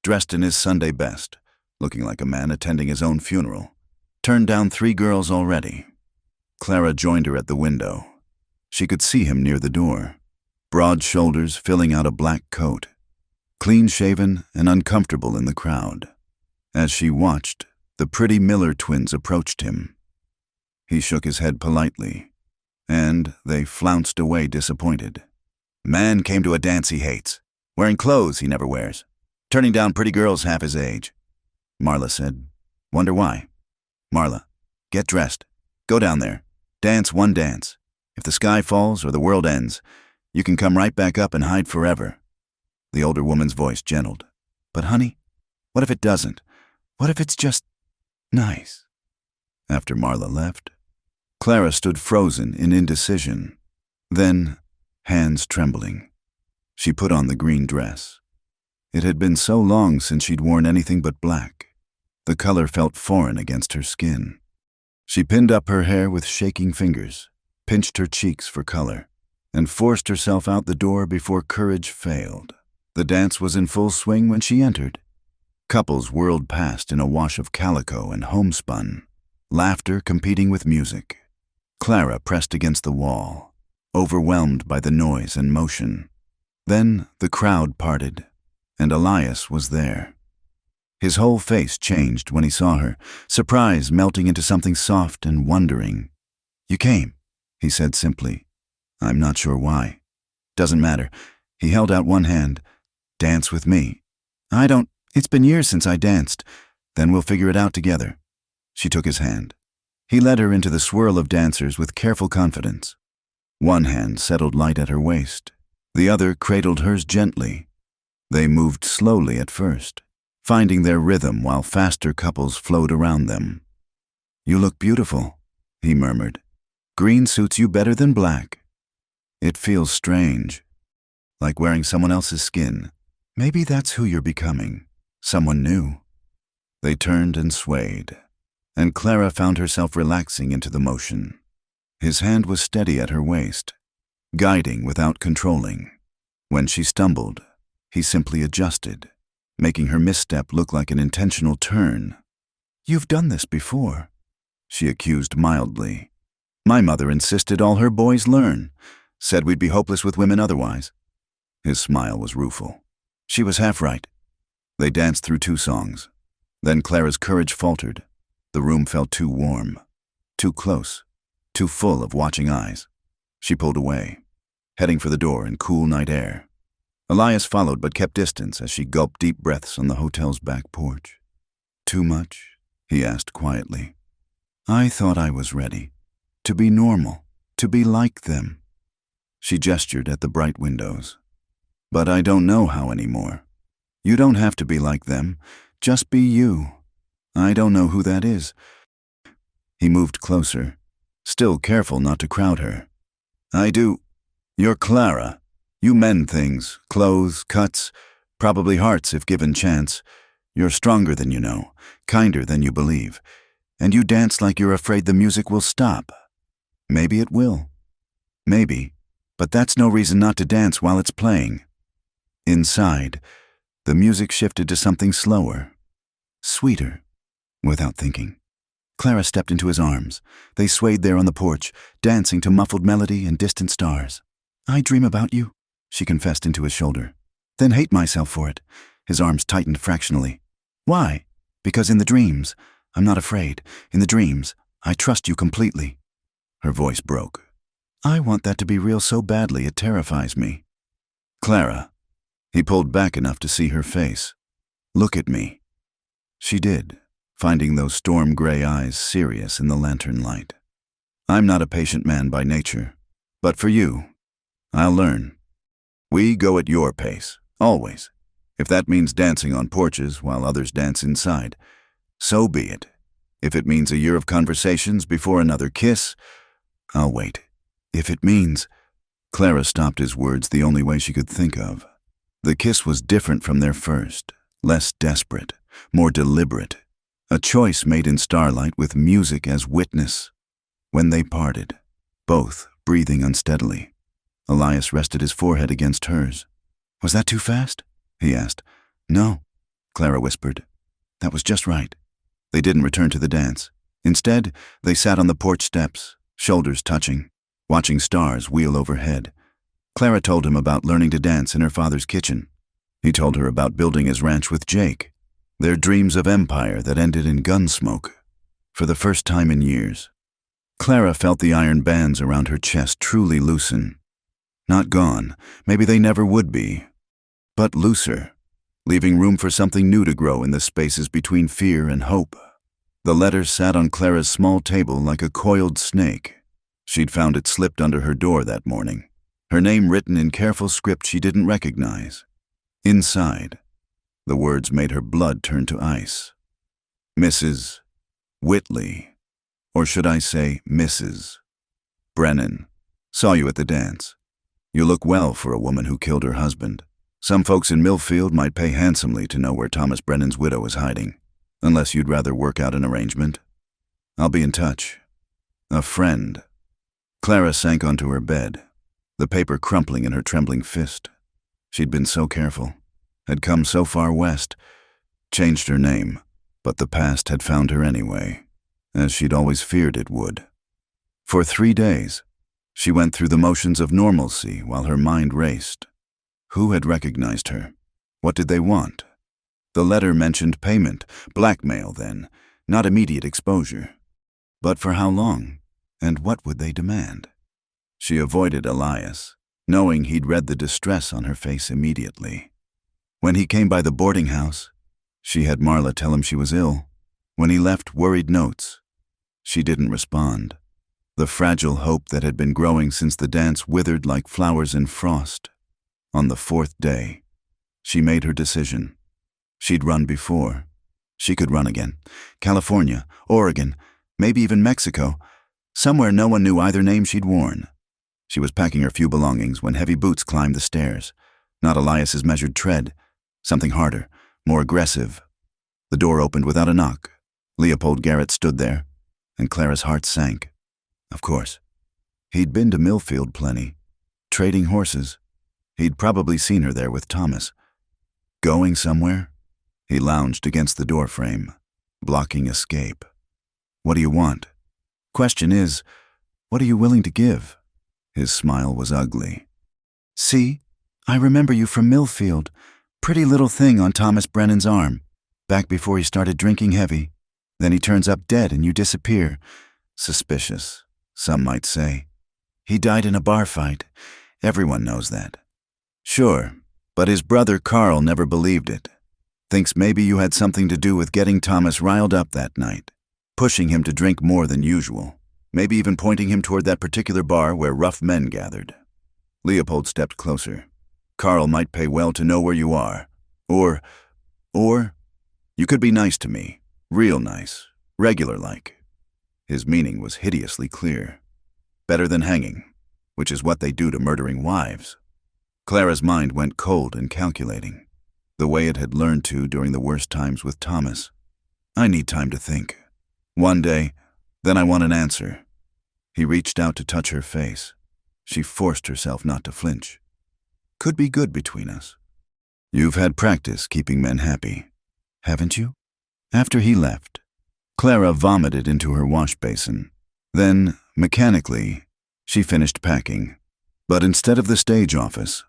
Dressed in his Sunday best, looking like a man attending his own funeral. Turned down 3 girls already. Clara joined her at the window. She could see him near the door, broad shoulders filling out a black coat, clean-shaven and uncomfortable in the crowd. As she watched, the pretty Miller twins approached him. He shook his head politely, and they flounced away disappointed. "Man came to a dance he hates, wearing clothes he never wears, turning down pretty girls half his age." Marla said, "Wonder why?" "Marla, get dressed. Go down there. Dance one dance. If the sky falls or the world ends, you can come right back up and hide forever." The older woman's voice gentled. "But honey, what if it doesn't? What if it's just nice?" After Marla left, Clara stood frozen in indecision. Then, hands trembling, she put on the green dress. It had been so long since she'd worn anything but black. The color felt foreign against her skin. She pinned up her hair with shaking fingers, pinched her cheeks for color, and forced herself out the door before courage failed. The dance was in full swing when she entered. Couples whirled past in a wash of calico and homespun, laughter competing with music. Clara pressed against the wall, overwhelmed by the noise and motion. Then the crowd parted, and Elias was there. His whole face changed when he saw her, surprise melting into something soft and wondering. "You came. he said simply. I'm not sure why. Doesn't matter. He held out one hand. Dance with me. It's been years since I danced. Then we'll figure it out together. She took his hand. He led her into the swirl of dancers with careful confidence. One hand settled light at her waist. The other cradled hers gently. They moved slowly at first, finding their rhythm while faster couples flowed around them. You look beautiful, he murmured. Green suits you better than black. It feels strange, like wearing someone else's skin. Maybe that's who you're becoming, someone new. They turned and swayed, and Clara found herself relaxing into the motion. His hand was steady at her waist, guiding without controlling. When she stumbled, he simply adjusted, making her misstep look like an intentional turn. You've done this before, she accused mildly. My mother insisted all her boys learn, said we'd be hopeless with women otherwise. His smile was rueful. She was half right. They danced through 2 songs. Then Clara's courage faltered. The room felt too warm, too close, too full of watching eyes. She pulled away, heading for the door in cool night air. Elias followed but kept distance as she gulped deep breaths on the hotel's back porch. Too much? He asked quietly. I thought I was ready. To be normal, to be like them. She gestured at the bright windows. But I don't know how anymore. You don't have to be like them. Just be you. I don't know who that is. He moved closer, still careful not to crowd her. I do. You're Clara. You mend things, clothes, cuts, probably hearts if given chance. You're stronger than you know, kinder than you believe. And you dance like you're afraid the music will stop. Maybe it will. Maybe. But that's no reason not to dance while it's playing. Inside, the music shifted to something slower, sweeter. Without thinking, Clara stepped into his arms. They swayed there on the porch, dancing to muffled melody and distant stars. I dream about you, she confessed into his shoulder. Then hate myself for it. His arms tightened fractionally. Why? Because in the dreams, I'm not afraid. In the dreams, I trust you completely. Her voice broke. I want that to be real so badly it terrifies me. Clara. He pulled back enough to see her face. Look at me. She did, finding those storm-gray eyes serious in the lantern light. I'm not a patient man by nature, but for you, I'll learn. We go at your pace, always. If that means dancing on porches while others dance inside, so be it. If it means a year of conversations before another kiss, I'll wait. If it means... Clara stopped his words the only way she could think of. The kiss was different from their first, less desperate, more deliberate. A choice made in starlight with music as witness. When they parted, both breathing unsteadily, Elias rested his forehead against hers. Was that too fast? He asked. No, Clara whispered. That was just right. They didn't return to the dance. Instead, they sat on the porch steps, shoulders touching, watching stars wheel overhead. Clara told him about learning to dance in her father's kitchen. He told her about building his ranch with Jake, their dreams of empire that ended in gun smoke. For the first time in years, Clara felt the iron bands around her chest truly loosen. Not gone, maybe they never would be, but looser, leaving room for something new to grow in the spaces between fear and hope. The letter sat on Clara's small table like a coiled snake. She'd found it slipped under her door that morning, her name written in careful script she didn't recognize. Inside, the words made her blood turn to ice. Mrs. Whitley, or should I say Mrs. Brennan, saw you at the dance. You look well for a woman who killed her husband. Some folks in Millfield might pay handsomely to know where Thomas Brennan's widow is hiding, unless you'd rather work out an arrangement. I'll be in touch. A friend. Clara sank onto her bed, the paper crumpling in her trembling fist. She'd been so careful, had come so far west, changed her name, but the past had found her anyway, as she'd always feared it would. For 3 days, she went through the motions of normalcy while her mind raced. Who had recognized her? What did they want? The letter mentioned payment, blackmail then, not immediate exposure. But for how long? And what would they demand? She avoided Elias, knowing he'd read the distress on her face immediately. When he came by the boarding house, she had Marla tell him she was ill. When he left worried notes, she didn't respond. The fragile hope that had been growing since the dance withered like flowers in frost. On the fourth day, she made her decision. She'd run before. She could run again. California, Oregon, maybe even Mexico. Somewhere no one knew either name she'd worn. She was packing her few belongings when heavy boots climbed the stairs. Not Elias's measured tread. Something harder, more aggressive. The door opened without a knock. Leopold Garrett stood there, and Clara's heart sank. Of course. He'd been to Millfield plenty, trading horses. He'd probably seen her there with Thomas. Going somewhere? He lounged against the doorframe, blocking escape. What do you want? Question is, what are you willing to give? His smile was ugly. See, I remember you from Millfield. Pretty little thing on Thomas Brennan's arm, back before he started drinking heavy. Then he turns up dead and you disappear. Suspicious, some might say. He died in a bar fight. Everyone knows that. Sure, but his brother Carl never believed it. Thinks maybe you had something to do with getting Thomas riled up that night, pushing him to drink more than usual, maybe even pointing him toward that particular bar where rough men gathered. Leopold stepped closer. Carl might pay well to know where you are. Or, you could be nice to me. Real nice. Regular-like. His meaning was hideously clear. Better than hanging, which is what they do to murdering wives. Clara's mind went cold and calculating, the way it had learned to during the worst times with Thomas. I need time to think. One day, then I want an answer. He reached out to touch her face. She forced herself not to flinch. Could be good between us. You've had practice keeping men happy, haven't you? After he left, Clara vomited into her wash basin. Then, mechanically, she finished packing. But instead of the stage office,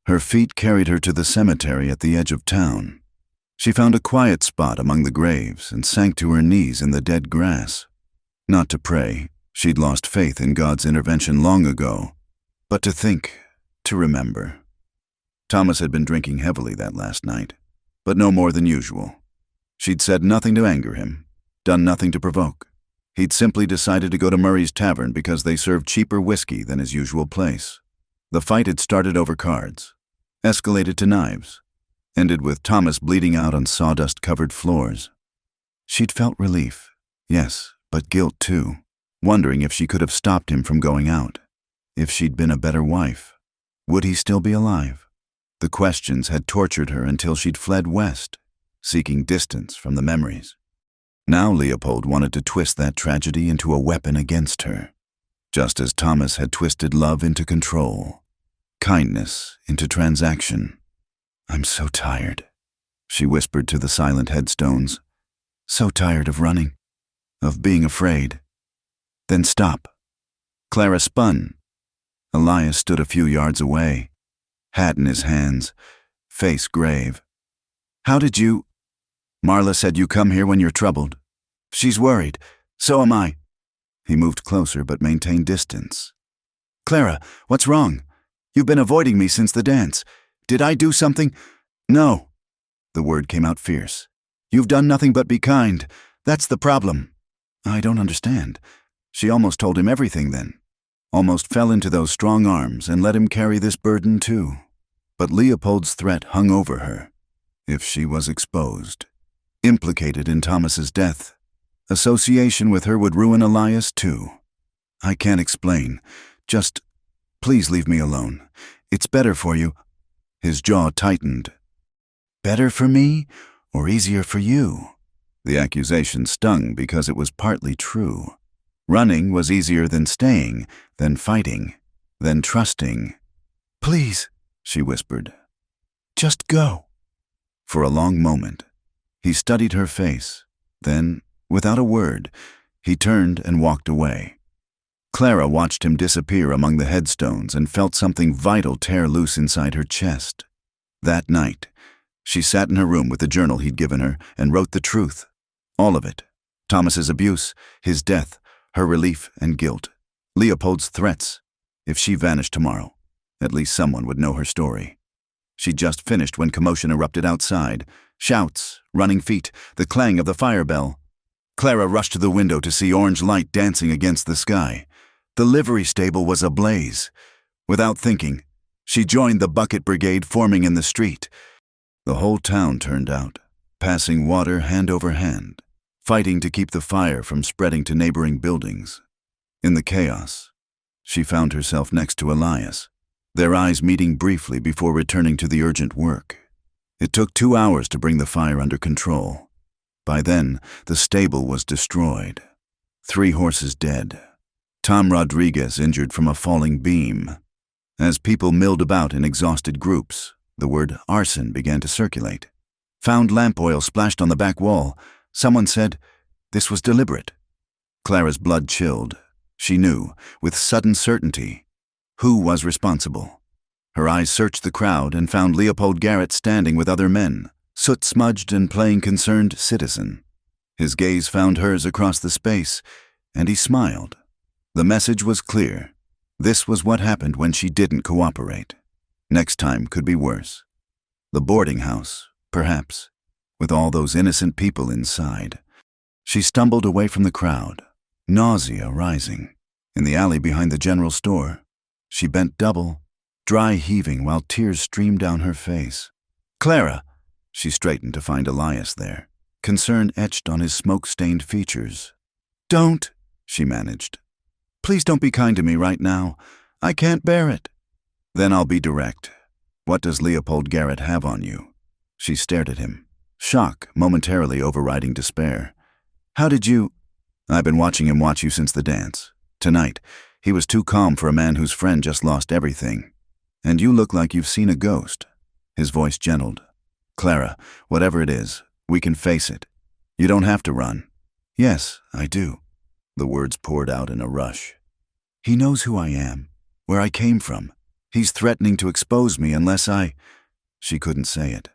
her feet carried her to the cemetery at the edge of town. She found a quiet spot among the graves and sank to her knees in the dead grass. Not to pray, she'd lost faith in God's intervention long ago, but to think, to remember. Thomas had been drinking heavily that last night, but no more than usual. She'd said nothing to anger him, done nothing to provoke. He'd simply decided to go to Murray's Tavern because they served cheaper whiskey than his usual place. The fight had started over cards, escalated to knives, ended with Thomas bleeding out on sawdust-covered floors. She'd felt relief, yes, but guilt too, wondering if she could have stopped him from going out. If she'd been a better wife, would he still be alive? The questions had tortured her until she'd fled west, seeking distance from the memories. Now Leopold wanted to twist that tragedy into a weapon against her, just as Thomas had twisted love into control, kindness into transaction. I'm so tired, she whispered to the silent headstones. So tired of running, of being afraid. Then stop. Clara spun. Elias stood a few yards away, hat in his hands, face grave. How did you... Marla said you come here when you're troubled. She's worried. So am I. He moved closer but maintained distance. Clara, what's wrong? You've been avoiding me since the dance. Did I do something? No. The word came out fierce. You've done nothing but be kind. That's the problem. I don't understand. She almost told him everything then. Almost fell into those strong arms and let him carry this burden too. But Leopold's threat hung over her. If she was exposed, implicated in Thomas's death, association with her would ruin Elias too. I can't explain. Just, please leave me alone. It's better for you. His jaw tightened. Better for me or easier for you? The accusation stung because it was partly true. Running was easier than staying, than fighting, than trusting. Please, she whispered. Just go. For a long moment, he studied her face. Then, without a word, he turned and walked away. Clara watched him disappear among the headstones and felt something vital tear loose inside her chest. That night, she sat in her room with the journal he'd given her and wrote the truth. All of it. Thomas's abuse, his death, her relief and guilt, Leopold's threats, If she vanished tomorrow, at least someone would know her story. She'd just finished when commotion erupted outside. Shouts, running feet, the clang of the fire bell. Clara rushed to the window to see orange light dancing against the sky. The livery stable was ablaze. Without thinking, she joined the bucket brigade forming in the street. The whole town turned out, passing water hand over hand, fighting to keep the fire from spreading to neighboring buildings. In the chaos, she found herself next to Elias, their eyes meeting briefly before returning to the urgent work. It took 2 hours to bring the fire under control. By then, the stable was destroyed. 3 horses dead. Tom Rodriguez injured from a falling beam. As people milled about in exhausted groups, the word arson began to circulate. Found lamp oil splashed on the back wall. Someone said, this was deliberate. Clara's blood chilled. She knew, with sudden certainty, who was responsible. Her eyes searched the crowd and found Leopold Garrett standing with other men, soot-smudged and playing concerned citizen. His gaze found hers across the space, and he smiled. The message was clear. This was what happened when she didn't cooperate. Next time could be worse. The boarding house, perhaps, with all those innocent people inside. She stumbled away from the crowd, nausea rising. In the alley behind the general store, she bent double, dry heaving while tears streamed down her face. Clara! She straightened to find Elias there, concern etched on his smoke-stained features. Don't, she managed. Please don't be kind to me right now. I can't bear it. Then I'll be direct. What does Leopold Garrett have on you? She stared at him, shock momentarily overriding despair. How did you... I've been watching him watch you since the dance. Tonight, he was too calm for a man whose friend just lost everything. And you look like you've seen a ghost. His voice gentled. Clara, whatever it is, we can face it. You don't have to run. Yes, I do. The words poured out in a rush. He knows who I am, where I came from. He's threatening to expose me unless I... She couldn't say it.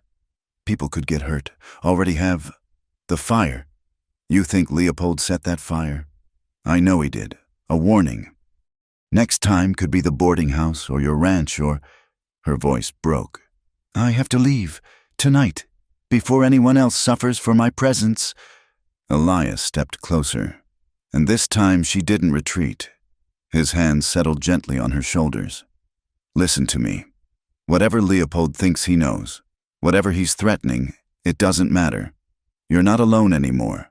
People could get hurt, already have... The fire. You think Leopold set that fire? I know he did. A warning. Next time could be the boarding house or your ranch or... Her voice broke. I have to leave, tonight, before anyone else suffers for my presence. Elias stepped closer, and this time she didn't retreat. His hands settled gently on her shoulders. Listen to me. Whatever Leopold thinks he knows, whatever he's threatening, it doesn't matter. You're not alone anymore.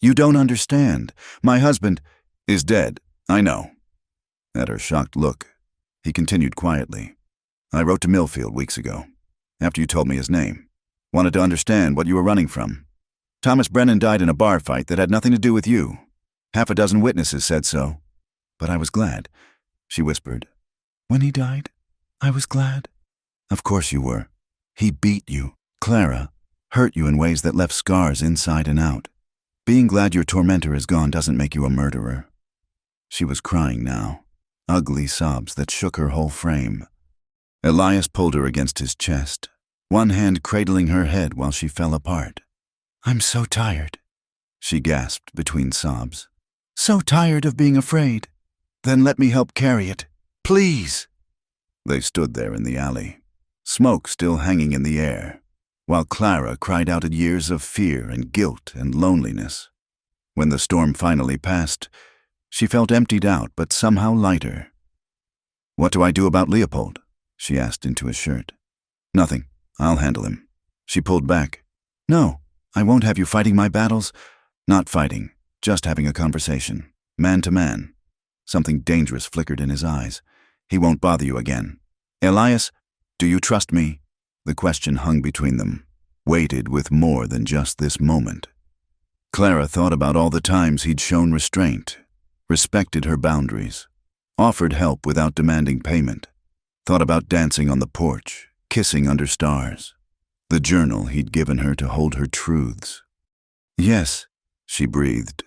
You don't understand. My husband is dead, I know. At her shocked look, he continued quietly. I wrote to Millfield weeks ago, after you told me his name. Wanted to understand what you were running from. Thomas Brennan died in a bar fight that had nothing to do with you. 6 witnesses said so. But I was glad, she whispered. When he died, I was glad. Of course you were. He beat you, Clara, hurt you in ways that left scars inside and out. Being glad your tormentor is gone doesn't make you a murderer. She was crying now, ugly sobs that shook her whole frame. Elias pulled her against his chest, one hand cradling her head while she fell apart. I'm so tired, she gasped between sobs. So tired of being afraid. Then let me help carry it. Please. They stood there in the alley, smoke still hanging in the air, while Clara cried out at years of fear and guilt and loneliness. When the storm finally passed, she felt emptied out but somehow lighter. What do I do about Leopold? She asked into his shirt. Nothing. I'll handle him. She pulled back. No, I won't have you fighting my battles. Not fighting, just having a conversation, man to man. Something dangerous flickered in his eyes. He won't bother you again. Elias, do you trust me? The question hung between them, weighted with more than just this moment. Clara thought about all the times he'd shown restraint, respected her boundaries, offered help without demanding payment, thought about dancing on the porch, kissing under stars, the journal he'd given her to hold her truths. Yes, she breathed.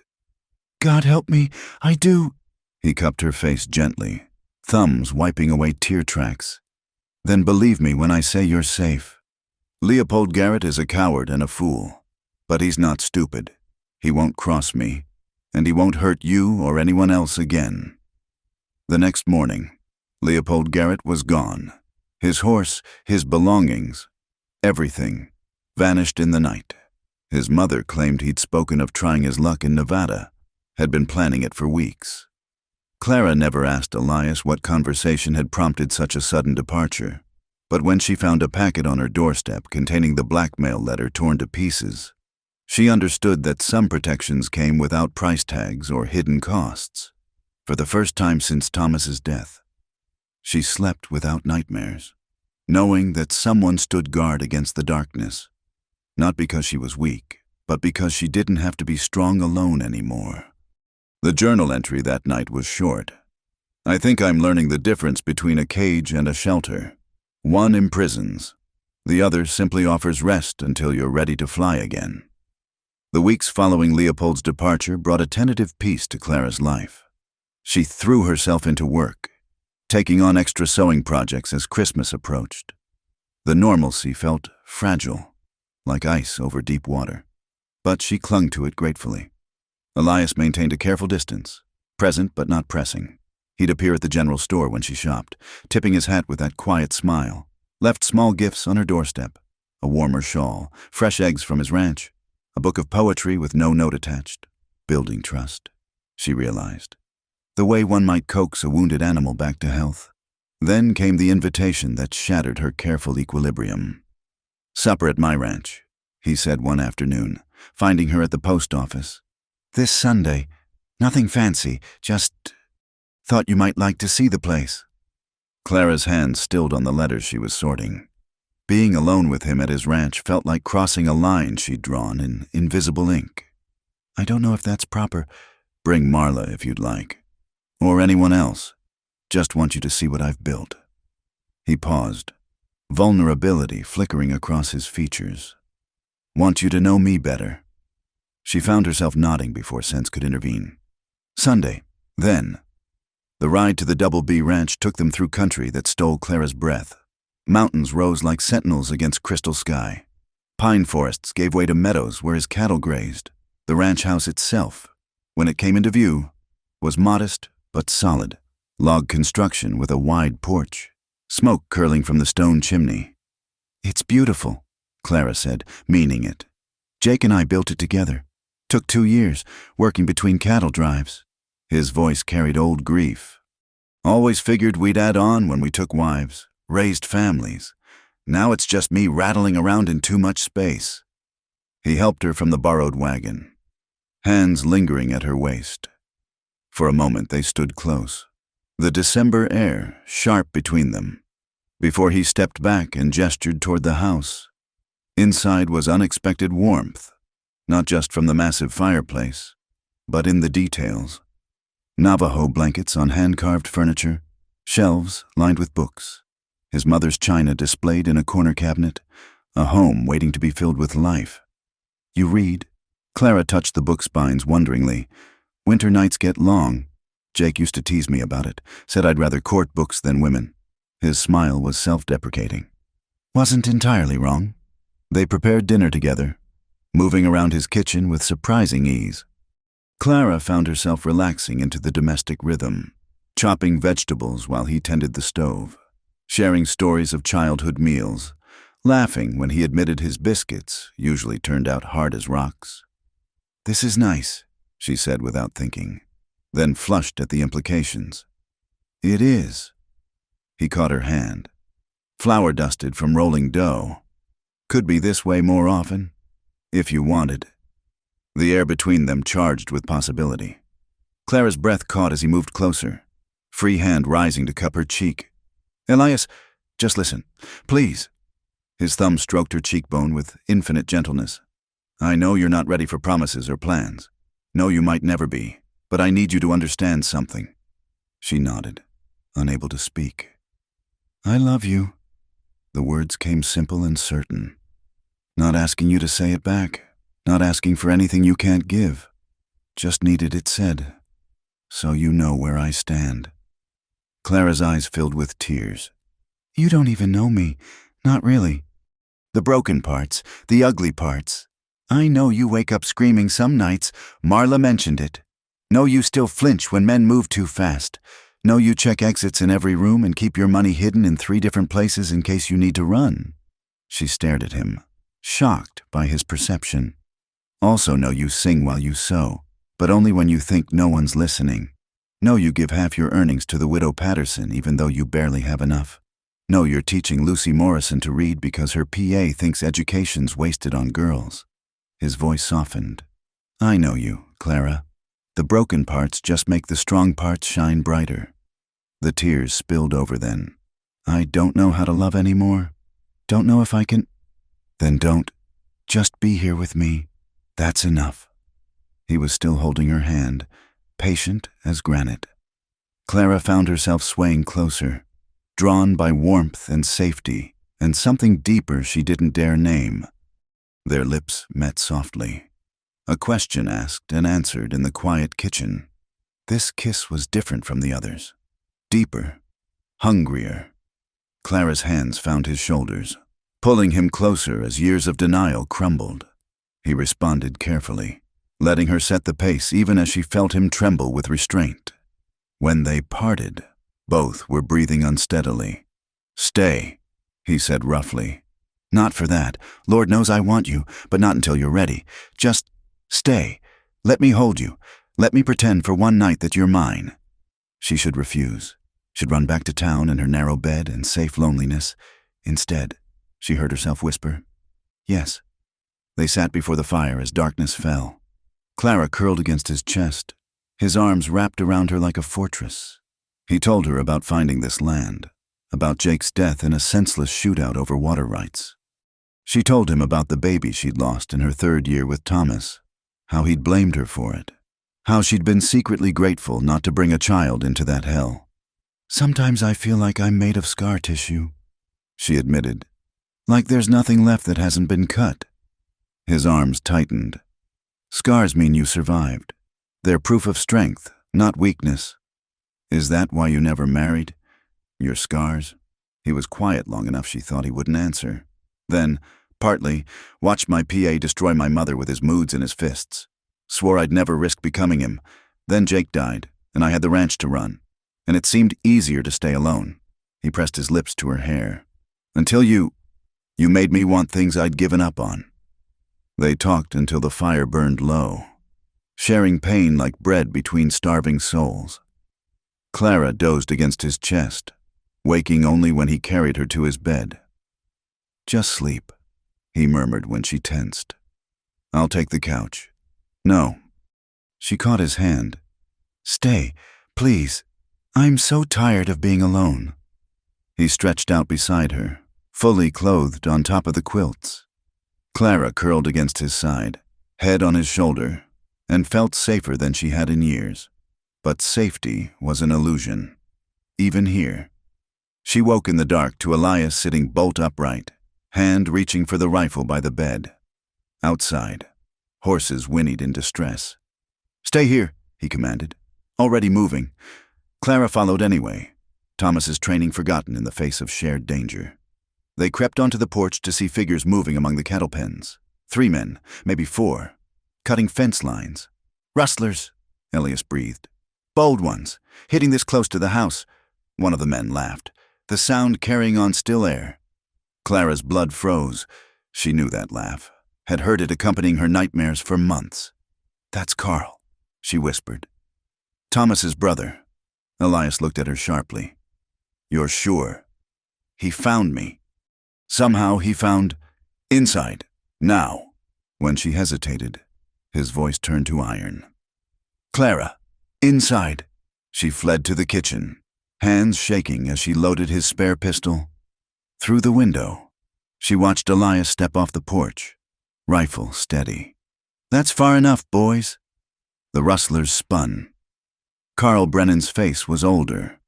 God help me, I do. He cupped her face gently, thumbs wiping away tear tracks. Then believe me when I say you're safe. Leopold Garrett is a coward and a fool, but he's not stupid. He won't cross me, and he won't hurt you or anyone else again. The next morning, Leopold Garrett was gone. His horse, his belongings, everything, vanished in the night. His mother claimed he'd spoken of trying his luck in Nevada, had been planning it for weeks. Clara never asked Elias what conversation had prompted such a sudden departure, but when she found a packet on her doorstep containing the blackmail letter torn to pieces, she understood that some protections came without price tags or hidden costs. For the first time since Thomas's death, she slept without nightmares, knowing that someone stood guard against the darkness, not because she was weak, but because she didn't have to be strong alone anymore. The journal entry that night was short. I think I'm learning the difference between a cage and a shelter. One imprisons. The other simply offers rest until you're ready to fly again. The weeks following Leopold's departure brought a tentative peace to Clara's life. She threw herself into work, taking on extra sewing projects as Christmas approached. The normalcy felt fragile, like ice over deep water, but she clung to it gratefully. Elias maintained a careful distance, present but not pressing. He'd appear at the general store when she shopped, tipping his hat with that quiet smile, left small gifts on her doorstep, a warmer shawl, fresh eggs from his ranch, a book of poetry with no note attached. Building trust, she realized. The way one might coax a wounded animal back to health. Then came the invitation that shattered her careful equilibrium. "Supper at my ranch," he said one afternoon, finding her at the post office. "This Sunday. Nothing fancy, just thought you might like to see the place." Clara's hands stilled on the letters she was sorting. Being alone with him at his ranch felt like crossing a line she'd drawn in invisible ink. "I don't know if that's proper. Bring Marla if you'd like. Or anyone else. Just want you to see what I've built." He paused, vulnerability flickering across his features. "Want you to know me better." She found herself nodding before sense could intervene. Sunday, then. The ride to the Double B Ranch took them through country that stole Clara's breath. Mountains rose like sentinels against crystal sky. Pine forests gave way to meadows where his cattle grazed. The ranch house itself, when it came into view, was modest but solid. Log construction with a wide porch, smoke curling from the stone chimney. "It's beautiful," Clara said, meaning it. "Jake and I built it together. Took 2 years, working between cattle drives." His voice carried old grief. "Always figured we'd add on when we took wives, raised families. Now it's just me rattling around in too much space." He helped her from the borrowed wagon, hands lingering at her waist. For a moment they stood close, the December air sharp between them, before he stepped back and gestured toward the house. Inside was unexpected warmth, not just from the massive fireplace, but in the details. Navajo blankets on hand-carved furniture, shelves lined with books, his mother's china displayed in a corner cabinet, a home waiting to be filled with life. "You read?" Clara touched the book spines wonderingly. "Winter nights get long. Jake used to tease me about it, said I'd rather court books than women." His smile was self-deprecating. Wasn't entirely wrong. They prepared dinner together, moving around his kitchen with surprising ease. Clara found herself relaxing into the domestic rhythm, chopping vegetables while he tended the stove, sharing stories of childhood meals, laughing when he admitted his biscuits usually turned out hard as rocks. "This is nice," she said without thinking, then flushed at the implications. "It is." He caught her hand, flour dusted from rolling dough. "Could be this way more often, if you wanted." The air between them charged with possibility. Clara's breath caught as he moved closer, free hand rising to cup her cheek. "Elias, just listen, please." His thumb stroked her cheekbone with infinite gentleness. "I know you're not ready for promises or plans. No, you might never be, but I need you to understand something." She nodded, unable to speak. "I love you." The words came simple and certain. Not asking you to say it back, not asking for anything you can't give. Just needed it said, so you know where I stand. Clara's eyes filled with tears. "You don't even know me. Not really. The broken parts, the ugly parts. I know you wake up screaming some nights. Marla mentioned it. Know you still flinch when men move too fast. Know you check exits in every room and keep your money hidden in 3 different places in case you need to run. She stared at him, shocked by his perception. Also know you sing while you sew, but only when you think no one's listening. Know you give half your earnings to the widow Patterson even though you barely have enough. Know you're teaching Lucy Morrison to read because her PA thinks education's wasted on girls. His voice softened. I know you, Clara. The broken parts just make the strong parts shine brighter. The tears spilled over then. I don't know how to love anymore. Don't know if I can. Then don't. Just be here with me. That's enough. He was still holding her hand, patient as granite. Clara found herself swaying closer, drawn by warmth and safety, and something deeper she didn't dare name. Their lips met softly. A question asked and answered in the quiet kitchen. This kiss was different from the others. Deeper, hungrier. Clara's hands found his shoulders, pulling him closer as years of denial crumbled. He responded carefully, letting her set the pace even as she felt him tremble with restraint. When they parted, both were breathing unsteadily. Stay, he said roughly. Not for that. Lord knows I want you, but not until you're ready. Just stay. Let me hold you. Let me pretend for one night that you're mine. She should refuse. Should run back to town in her narrow bed and safe loneliness. Instead, she heard herself whisper, yes. They sat before the fire as darkness fell. Clara curled against his chest, his arms wrapped around her like a fortress. He told her about finding this land, about Jake's death in a senseless shootout over water rights. She told him about the baby she'd lost in her 3rd year with Thomas, how he'd blamed her for it, how she'd been secretly grateful not to bring a child into that hell. Sometimes I feel like I'm made of scar tissue, she admitted, like there's nothing left that hasn't been cut. His arms tightened. Scars mean you survived. They're proof of strength, not weakness. Is that why you never married? Your scars? He was quiet long enough she thought he wouldn't answer. Then, partly, watched my PA destroy my mother with his moods and his fists. Swore I'd never risk becoming him. Then Jake died, and I had the ranch to run. And it seemed easier to stay alone. He pressed his lips to her hair. Until you made me want things I'd given up on. They talked until the fire burned low, sharing pain like bread between starving souls. Clara dozed against his chest, waking only when he carried her to his bed. Just sleep, he murmured when she tensed. I'll take the couch. No. She caught his hand. Stay, please. I'm so tired of being alone. He stretched out beside her, fully clothed on top of the quilts. Clara curled against his side, head on his shoulder, and felt safer than she had in years. But safety was an illusion, even here. She woke in the dark to Elias sitting bolt upright, hand reaching for the rifle by the bed. Outside, horses whinnied in distress. Stay here, he commanded, already moving. Clara followed anyway, Thomas's training forgotten in the face of shared danger. They crept onto the porch to see figures moving among the cattle pens. 3 men, maybe 4, cutting fence lines. Rustlers, Elias breathed. Bold ones, hitting this close to the house. One of the men laughed, the sound carrying on still air. Clara's blood froze. She knew that laugh, had heard it accompanying her nightmares for months. That's Carl, she whispered. Thomas's brother. Elias looked at her sharply. You're sure? He found me. Somehow he found inside, now. When she hesitated, his voice turned to iron. Clara, inside. She fled to the kitchen, hands shaking as she loaded his spare pistol. Through the window, she watched Elias step off the porch, rifle steady. That's far enough, boys. The rustlers spun. Carl Brennan's face was older,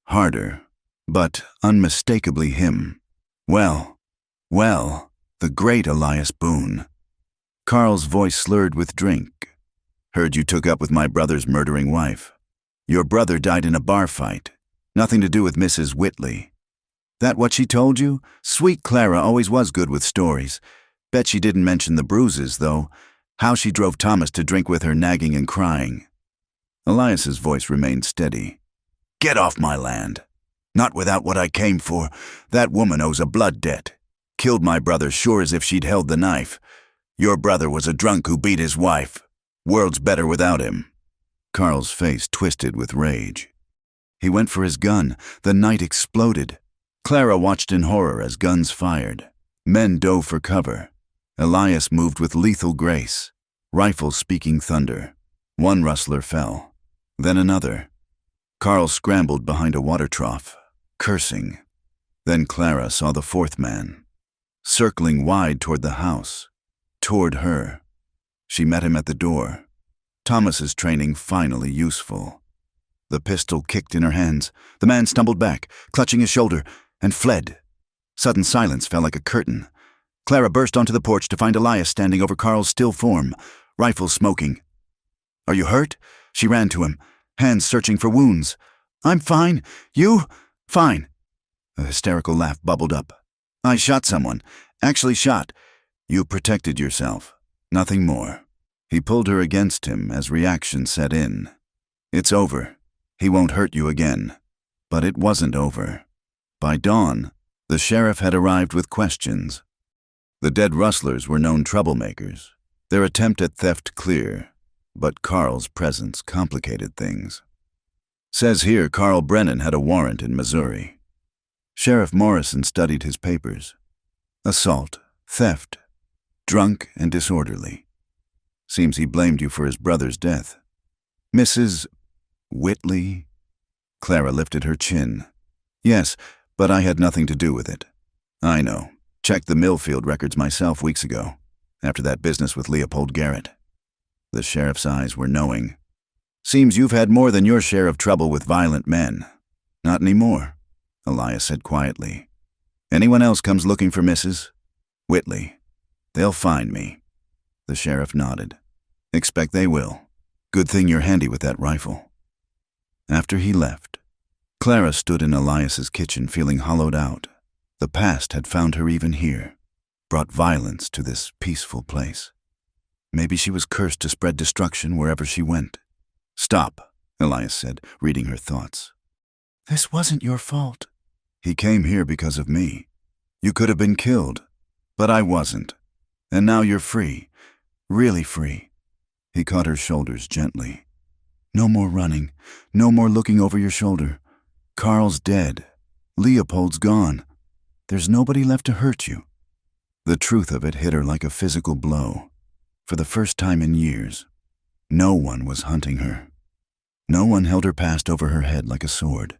harder, but unmistakably him. Well, the great Elias Boone. Carl's voice slurred with drink. Heard you took up with my brother's murdering wife. Your brother died in a bar fight. Nothing to do with Mrs. Whitley. That what she told you? Sweet Clara always was good with stories. Bet she didn't mention the bruises, though. How she drove Thomas to drink with her, nagging and crying. Elias's voice remained steady. Get off my land. Not without what I came for. That woman owes a blood debt. Killed my brother sure as if she'd held the knife. Your brother was a drunk who beat his wife. World's better without him." Carl's face twisted with rage. He went for his gun. The night exploded. Clara watched in horror as guns fired. Men dove for cover. Elias moved with lethal grace, rifles speaking thunder. One rustler fell, then another. Carl scrambled behind a water trough, cursing. Then Clara saw the fourth man, circling wide toward the house, toward her. She met him at the door. Thomas's training finally useful. The pistol kicked in her hands. The man stumbled back, clutching his shoulder, and fled. Sudden silence fell like a curtain. Clara burst onto the porch to find Elias standing over Carl's still form, rifle smoking. "Are you hurt?" She ran to him, hands searching for wounds. "I'm fine. You?" "Fine." A hysterical laugh bubbled up. "I shot someone. Actually shot. You protected yourself. Nothing more." He pulled her against him as reaction set in. "It's over. He won't hurt you again." But it wasn't over. By dawn, the sheriff had arrived with questions. The dead rustlers were known troublemakers, their attempt at theft clear, but Carl's presence complicated things. Says here Carl Brennan had a warrant in Missouri. Sheriff Morrison studied his papers. Assault, theft, drunk and disorderly. Seems he blamed you for his brother's death. Mrs. Whitley? Clara lifted her chin. "Yes, but I had nothing to do with it." "I know. Checked the Millfield records myself weeks ago, after that business with Leopold Garrett." The sheriff's eyes were knowing. "Seems you've had more than your share of trouble with violent men." "Not anymore," Elias said quietly. "Anyone else comes looking for Mrs. Whitley, they'll find me." The sheriff nodded. "Expect they will. Good thing you're handy with that rifle." After he left, Clara stood in Elias's kitchen feeling hollowed out. The past had found her even here, brought violence to this peaceful place. Maybe she was cursed to spread destruction wherever she went. "Stop," Elias said, reading her thoughts. "This wasn't your fault." "He came here because of me. You could have been killed, but I wasn't. And now you're free, really free." He caught her shoulders gently. "No more running, no more looking over your shoulder. Carl's dead. Leopold's gone. There's nobody left to hurt you." The truth of it hit her like a physical blow. For the first time in years, no one was hunting her. No one held her past over her head like a sword.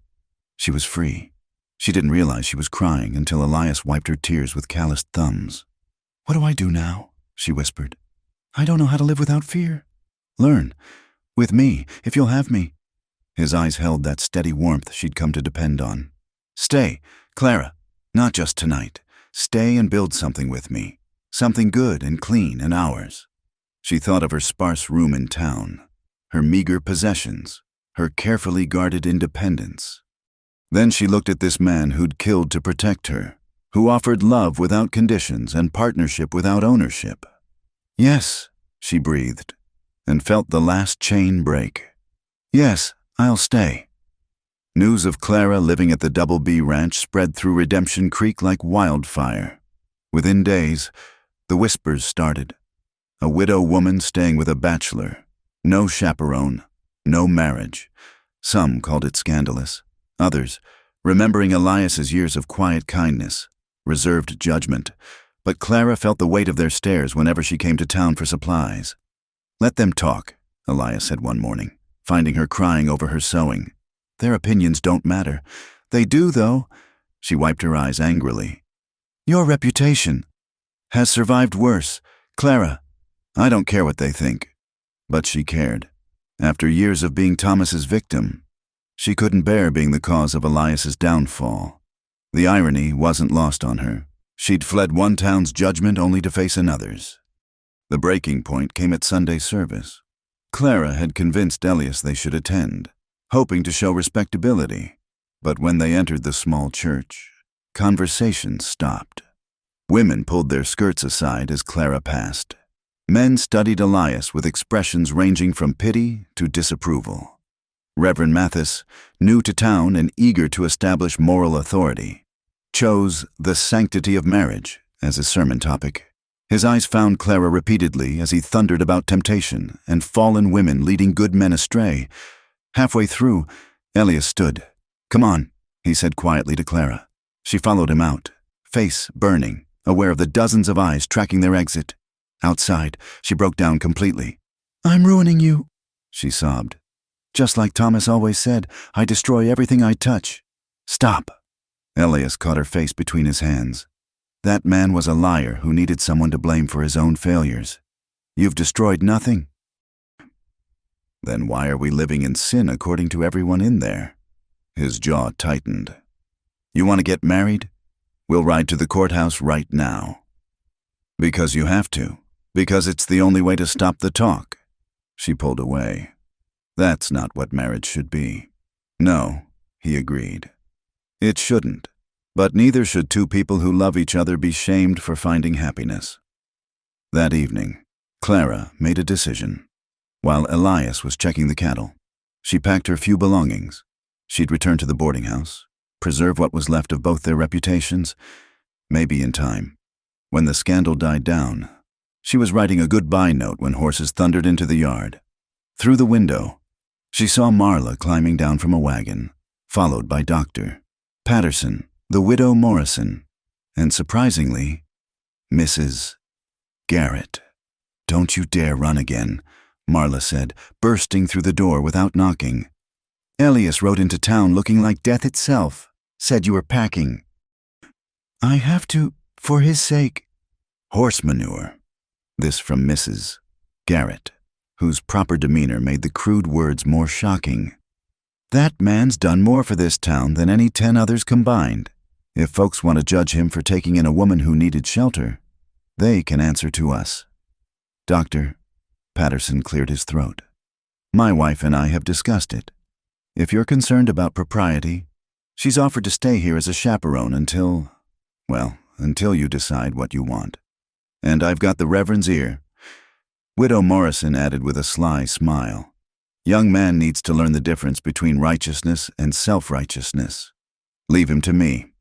She was free. She didn't realize she was crying until Elias wiped her tears with calloused thumbs. "What do I do now?" she whispered. "I don't know how to live without fear." "Learn. With me, if you'll have me." His eyes held that steady warmth she'd come to depend on. "Stay, Clara. Not just tonight. Stay and build something with me. Something good and clean and ours." She thought of her sparse room in town, her meager possessions, her carefully guarded independence. Then she looked at this man who'd killed to protect her, who offered love without conditions and partnership without ownership. "Yes," she breathed, and felt the last chain break. "Yes, I'll stay." News of Clara living at the Double B Ranch spread through Redemption Creek like wildfire. Within days, the whispers started. A widow woman staying with a bachelor. No chaperone. No marriage. Some called it scandalous. Others, remembering Elias's years of quiet kindness, reserved judgment. But Clara felt the weight of their stares whenever she came to town for supplies. "Let them talk," Elias said one morning, finding her crying over her sewing. "Their opinions don't matter." "They do, though." She wiped her eyes angrily. "Your reputation has survived worse. Clara, I don't care what they think." But she cared. After years of being Thomas's victim, she couldn't bear being the cause of Elias's downfall. The irony wasn't lost on her. She'd fled one town's judgment only to face another's. The breaking point came at Sunday service. Clara had convinced Elias they should attend, hoping to show respectability. But when they entered the small church, conversation stopped. Women pulled their skirts aside as Clara passed. Men studied Elias with expressions ranging from pity to disapproval. Reverend Mathis, new to town and eager to establish moral authority, chose the sanctity of marriage as his sermon topic. His eyes found Clara repeatedly as he thundered about temptation and fallen women leading good men astray. Halfway through, Elias stood. "Come on," he said quietly to Clara. She followed him out, face burning, aware of the dozens of eyes tracking their exit. Outside, she broke down completely. "I'm ruining you," she sobbed. "Just like Thomas always said, I destroy everything I touch." "Stop." Elias caught her face between his hands. That man was a liar who needed someone to blame for his own failures. "You've destroyed nothing." "Then why are we living in sin according to everyone in there?" His jaw tightened. "You want to get married? We'll ride to the courthouse right now." "Because you have to. Because it's the only way to stop the talk." She pulled away. "That's not what marriage should be." "No," he agreed. "It shouldn't. But neither should two people who love each other be shamed for finding happiness." That evening, Clara made a decision. While Elias was checking the cattle, she packed her few belongings. She'd return to the boarding house, preserve what was left of both their reputations, maybe in time. When the scandal died down, she was writing a goodbye note when horses thundered into the yard. Through the window, she saw Marla climbing down from a wagon, followed by Dr. Patterson, the widow Morrison, and surprisingly, Mrs. Garrett. "Don't you dare run again," Marla said, bursting through the door without knocking. "Elias rode into town looking like death itself. Said you were packing." "I have to, for his sake." "Horse manure." This from Mrs. Garrett, whose proper demeanor made the crude words more shocking. "That man's done more for this town than any 10 others combined. If folks want to judge him for taking in a woman who needed shelter, they can answer to us." "Doctor," Patterson cleared his throat, "my wife and I have discussed it. If you're concerned about propriety, she's offered to stay here as a chaperone until you decide what you want. And I've got the Reverend's ear." Widow Morrison added with a sly smile, "Young man needs to learn the difference between righteousness and self-righteousness. Leave him to me."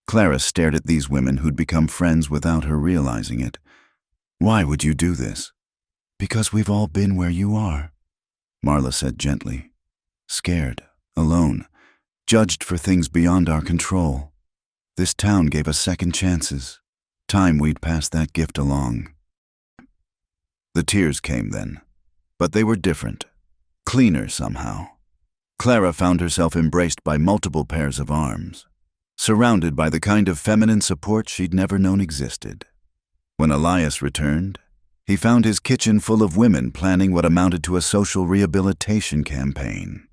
Clara stared at these women who'd become friends without her realizing it. "Why would you do this?" "Because we've all been where you are," Marla said gently. "Scared, alone, judged for things beyond our control. This town gave us second chances. Time we'd pass that gift along." The tears came then, but they were different, cleaner somehow. Clara found herself embraced by multiple pairs of arms, surrounded by the kind of feminine support she'd never known existed. When Elias returned, he found his kitchen full of women planning what amounted to a social rehabilitation campaign.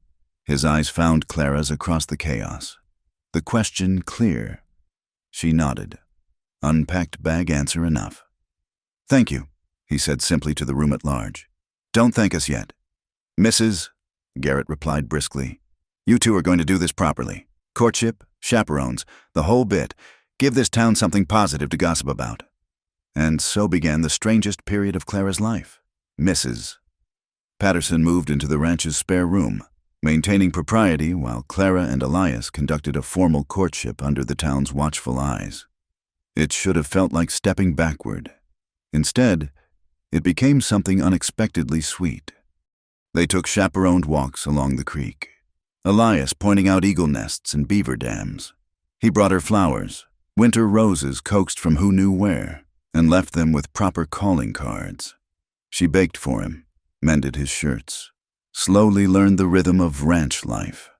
His eyes found Clara's across the chaos, the question clear. She nodded. Unpacked bag answer enough. "Thank you," he said simply to the room at large. "Don't thank us yet." "Mrs. Garrett replied briskly, "You two are going to do this properly. Courtship, chaperones, the whole bit. Give this town something positive to gossip about." And so began the strangest period of Clara's life. Mrs. Patterson moved into the ranch's spare room, maintaining propriety while Clara and Elias conducted a formal courtship under the town's watchful eyes. It should have felt like stepping backward. Instead, it became something unexpectedly sweet. They took chaperoned walks along the creek, Elias pointing out eagle nests and beaver dams. He brought her flowers, winter roses coaxed from who knew where, and left them with proper calling cards. She baked for him, mended his shirts, slowly learned the rhythm of ranch life.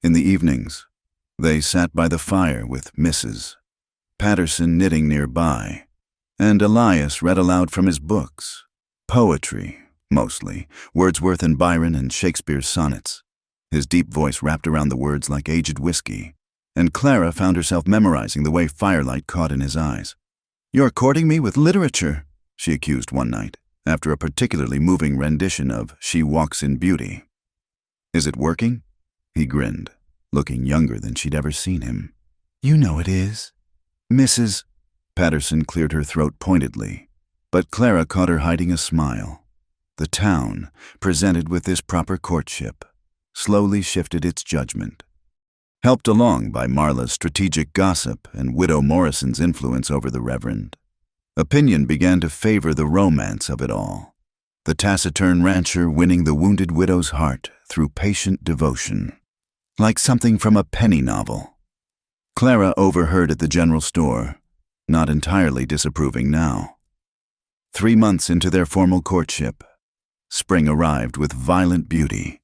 In the evenings, they sat by the fire with Mrs. Patterson knitting nearby, and Elias read aloud from his books, poetry, mostly, Wordsworth and Byron and Shakespeare's sonnets. His deep voice wrapped around the words like aged whiskey, and Clara found herself memorizing the way firelight caught in his eyes. "You're courting me with literature," she accused one night, after a particularly moving rendition of She Walks in Beauty. "Is it working?" He grinned, looking younger than she'd ever seen him. "You know it is." Mrs. Patterson cleared her throat pointedly, but Clara caught her hiding a smile. The town, presented with this proper courtship, slowly shifted its judgment. Helped along by Marla's strategic gossip and Widow Morrison's influence over the Reverend, opinion began to favor the romance of it all, the taciturn rancher winning the wounded widow's heart through patient devotion, like something from a penny novel. Clara overheard at the general store, not entirely disapproving now. 3 months into their formal courtship, spring arrived with violent beauty.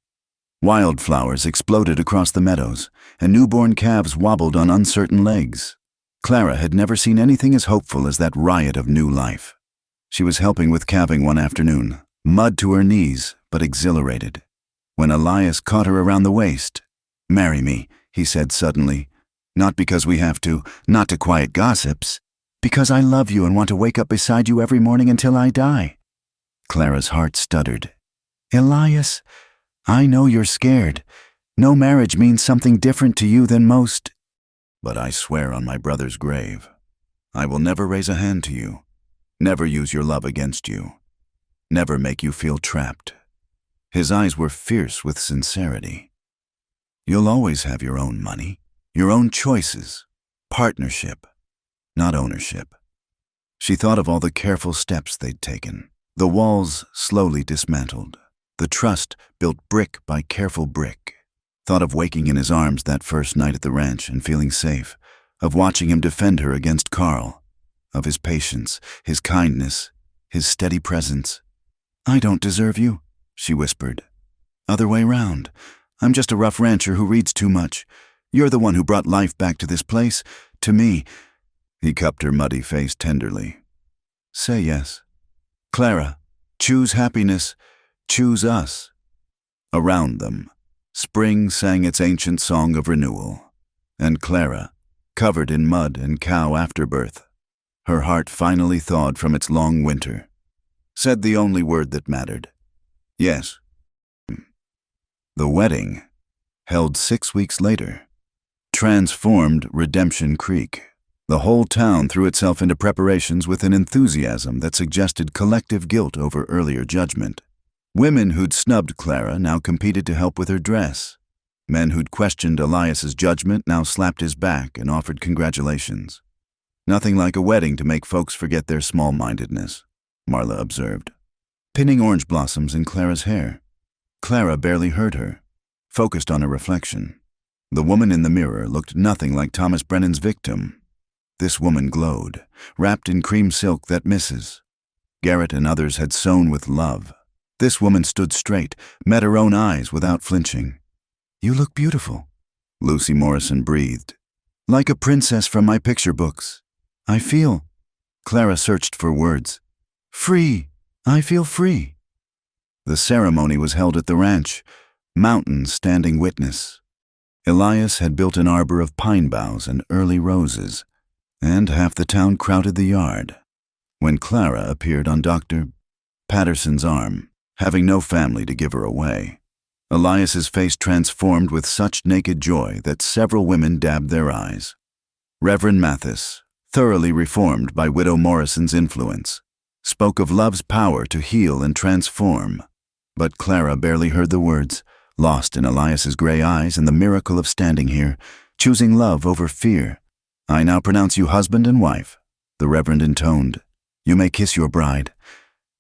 Wildflowers exploded across the meadows, and newborn calves wobbled on uncertain legs. Clara had never seen anything as hopeful as that riot of new life. She was helping with calving one afternoon, mud to her knees, but exhilarated, when Elias caught her around the waist. "Marry me," he said suddenly. "Not because we have to, not to quiet gossips. Because I love you and want to wake up beside you every morning until I die." Clara's heart stuttered. "Elias, I know you're scared. No marriage means something different to you than most. But I swear on my brother's grave, I will never raise a hand to you, never use your love against you, never make you feel trapped." His eyes were fierce with sincerity. "You'll always have your own money, your own choices, partnership, not ownership." She thought of all the careful steps they'd taken, the walls slowly dismantled, the trust built brick by careful brick. Thought of waking in his arms that first night at the ranch and feeling safe, of watching him defend her against Carl, of his patience, his kindness, his steady presence. "I don't deserve you," she whispered. "Other way round. I'm just a rough rancher who reads too much. You're the one who brought life back to this place, to me." He cupped her muddy face tenderly. "Say yes. Clara, choose happiness, choose us." Around them, spring sang its ancient song of renewal, and Clara, covered in mud and cow afterbirth, her heart finally thawed from its long winter, said the only word that mattered: yes. The wedding, held 6 weeks later, transformed Redemption Creek. The whole town threw itself into preparations with an enthusiasm that suggested collective guilt over earlier judgment. Women who'd snubbed Clara now competed to help with her dress. Men who'd questioned Elias's judgment now slapped his back and offered congratulations. "Nothing like a wedding to make folks forget their small-mindedness," Marla observed, pinning orange blossoms in Clara's hair. Clara barely heard her, focused on her reflection. The woman in the mirror looked nothing like Thomas Brennan's victim. This woman glowed, wrapped in cream silk that misses. Garrett and others had sown with love. This woman stood straight, met her own eyes without flinching. "You look beautiful," Lucy Morrison breathed. "Like a princess from my picture books. I feel—" Clara searched for words. "Free. I feel free." The ceremony was held at the ranch, mountains standing witness. Elias had built an arbor of pine boughs and early roses, and half the town crowded the yard. When Clara appeared on Dr. Patterson's arm, having no family to give her away, Elias's face transformed with such naked joy that several women dabbed their eyes. Reverend Mathis, thoroughly reformed by Widow Morrison's influence, spoke of love's power to heal and transform, but Clara barely heard the words, lost in Elias's gray eyes and the miracle of standing here, choosing love over fear. "I now pronounce you husband and wife," the Reverend intoned. "You may kiss your bride."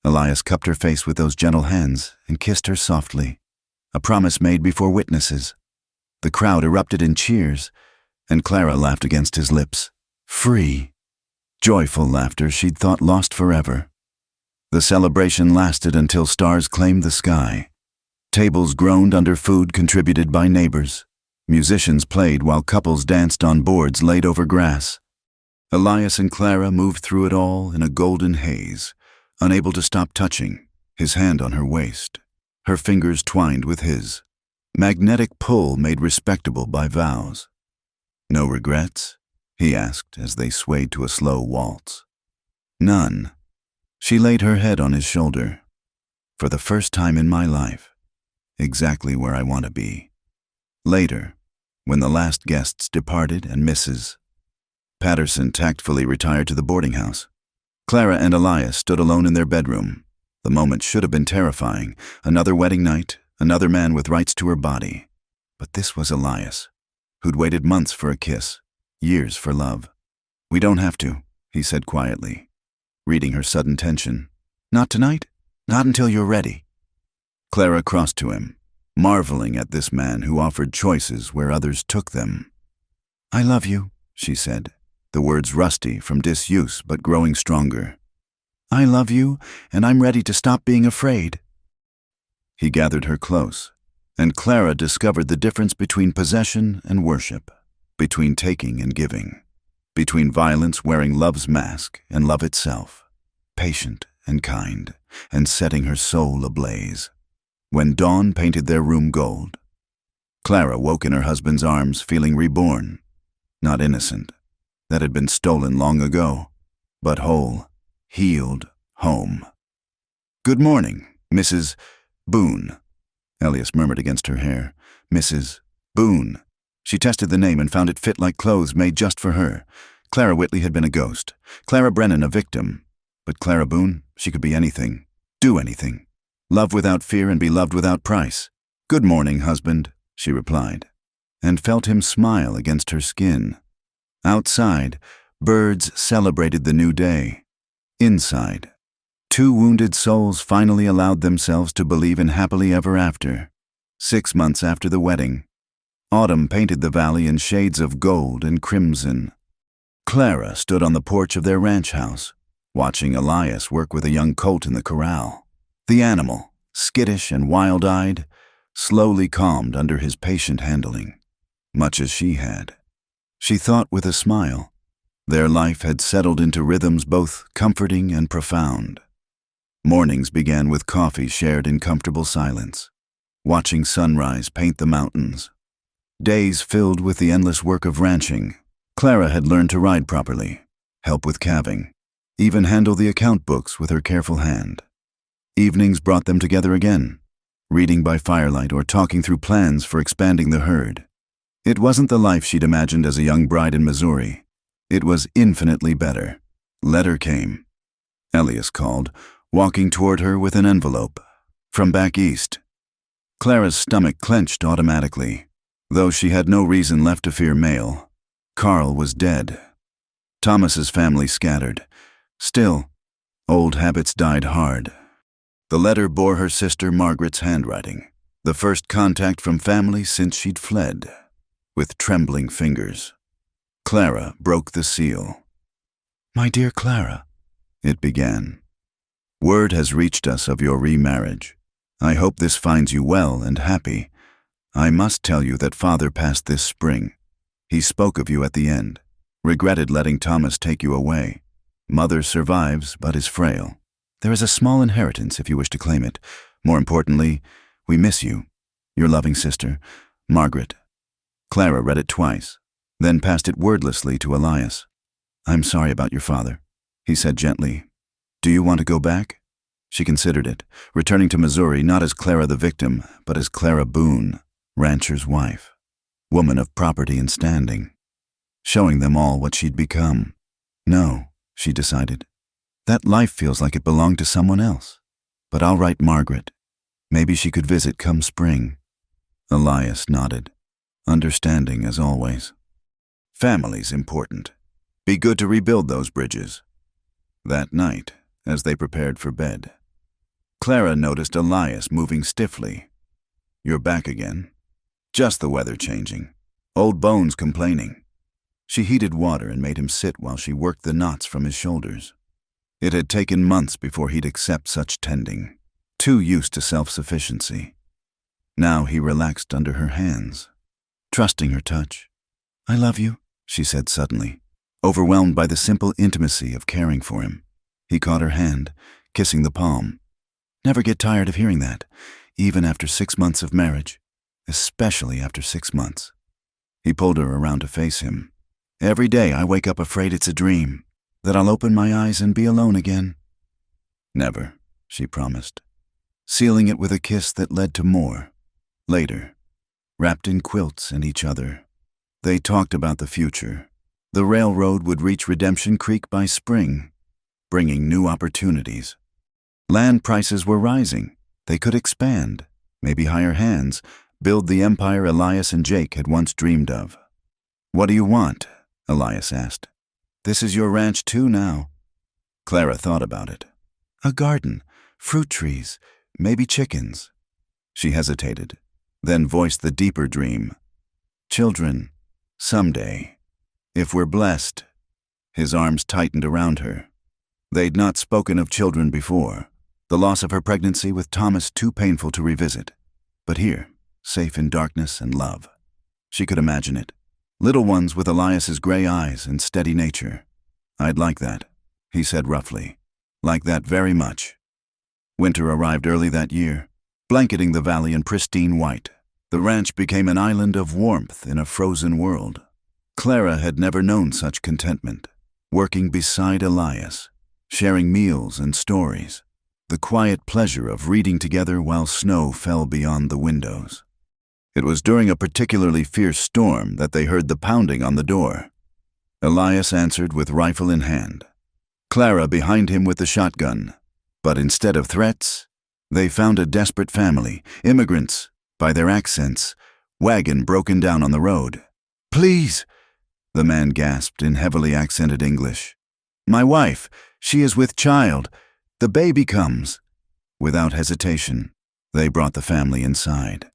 Elias cupped her face with those gentle hands and kissed her softly, a promise made before witnesses. The crowd erupted in cheers, and Clara laughed against his lips. Free. Joyful laughter she'd thought lost forever. The celebration lasted until stars claimed the sky. Tables groaned under food contributed by neighbors. Musicians played while couples danced on boards laid over grass. Elias and Clara moved through it all in a golden haze, unable to stop touching, his hand on her waist, her fingers twined with his. Magnetic pull made respectable by vows. "No regrets?" he asked as they swayed to a slow waltz. "None." She laid her head on his shoulder. "For the first time in my life, exactly where I want to be." Later, when the last guests departed and Mrs. Patterson tactfully retired to the boarding house, Clara and Elias stood alone in their bedroom. The moment should have been terrifying. Another wedding night, another man with rights to her body. But this was Elias, who'd waited months for a kiss, years for love. "We don't have to," he said quietly, reading her sudden tension. "Not tonight? Not until you're ready." Clara crossed to him, marveling at this man who offered choices where others took them. "I love you," she said, the words rusty from disuse but growing stronger. "I love you, and I'm ready to stop being afraid." He gathered her close, and Clara discovered the difference between possession and worship, between taking and giving, between violence wearing love's mask and love itself, patient and kind, and setting her soul ablaze. When dawn painted their room gold, Clara woke in her husband's arms feeling reborn, not innocent, that had been stolen long ago, but whole, healed home. "Good morning, Mrs. Boone," Elias murmured against her hair. "Mrs. Boone." She tested the name and found it fit like clothes made just for her. Clara Whitley had been a ghost, Clara Brennan a victim. But Clara Boone, she could be anything, do anything. Love without fear and be loved without price. "Good morning, husband," she replied, and felt him smile against her skin. Outside, birds celebrated the new day. Inside, two wounded souls finally allowed themselves to believe in happily ever after. 6 months after the wedding, autumn painted the valley in shades of gold and crimson. Clara stood on the porch of their ranch house, watching Elias work with a young colt in the corral. The animal, skittish and wild-eyed, slowly calmed under his patient handling, much as she had. She thought with a smile, their life had settled into rhythms both comforting and profound. Mornings began with coffee shared in comfortable silence, watching sunrise paint the mountains. Days filled with the endless work of ranching. Clara had learned to ride properly, help with calving, even handle the account books with her careful hand. Evenings brought them together again, reading by firelight or talking through plans for expanding the herd. It wasn't the life she'd imagined as a young bride in Missouri. It was infinitely better. Letter came. Elias called, walking toward her with an envelope. From back east. Clara's stomach clenched automatically. Though she had no reason left to fear mail, Carl was dead. Thomas's family scattered. Still, old habits died hard. The letter bore her sister Margaret's handwriting, the first contact from family since she'd fled. With trembling fingers, Clara broke the seal. "My dear Clara," it began. "Word has reached us of your remarriage. I hope this finds you well and happy. I must tell you that Father passed this spring. He spoke of you at the end, regretted letting Thomas take you away. Mother survives but is frail. There is a small inheritance if you wish to claim it. More importantly, we miss you. Your loving sister, Margaret." Clara read it twice, then passed it wordlessly to Elias. "I'm sorry about your father," he said gently. "Do you want to go back?" She considered it, returning to Missouri not as Clara the victim, but as Clara Boone, rancher's wife, woman of property and standing, showing them all what she'd become. "No," she decided. "That life feels like it belonged to someone else. But I'll write Margaret. Maybe she could visit come spring." Elias nodded, understanding as always. Family's important. Be good to rebuild those bridges. That night, as they prepared for bed, Clara noticed Elias moving stiffly. "You're back again." "Just the weather changing. Old bones complaining." She heated water and made him sit while she worked the knots from his shoulders. It had taken months before he'd accept such tending, too used to self-sufficiency. Now he relaxed under her hands, trusting her touch. "I love you," she said suddenly, overwhelmed by the simple intimacy of caring for him. He caught her hand, kissing the palm. "Never get tired of hearing that, even after 6 months of marriage, especially after 6 months." He pulled her around to face him. "Every day I wake up afraid it's a dream, that I'll open my eyes and be alone again." "Never," she promised, sealing it with a kiss that led to more. Later, wrapped in quilts and each other, they talked about the future. The railroad would reach Redemption Creek by spring, bringing new opportunities. Land prices were rising. They could expand, maybe hire hands, build the empire Elias and Jake had once dreamed of. "What do you want?" Elias asked. "This is your ranch too now." Clara thought about it. "A garden, fruit trees, maybe chickens." She hesitated, then voiced the deeper dream. "Children, someday, if we're blessed." His arms tightened around her. They'd not spoken of children before, the loss of her pregnancy with Thomas too painful to revisit. But here, safe in darkness and love. She could imagine it. Little ones with Elias's gray eyes and steady nature. "I'd like that," he said roughly. "Like that very much." Winter arrived early that year, blanketing the valley in pristine white. The ranch became an island of warmth in a frozen world. Clara had never known such contentment, working beside Elias, sharing meals and stories, the quiet pleasure of reading together while snow fell beyond the windows. It was during a particularly fierce storm that they heard the pounding on the door. Elias answered with rifle in hand, Clara behind him with the shotgun. But instead of threats, they found a desperate family, immigrants, by their accents, wagon broken down on the road. "Please," the man gasped in heavily accented English. "My wife, she is with child. The baby comes." Without hesitation, they brought the family inside.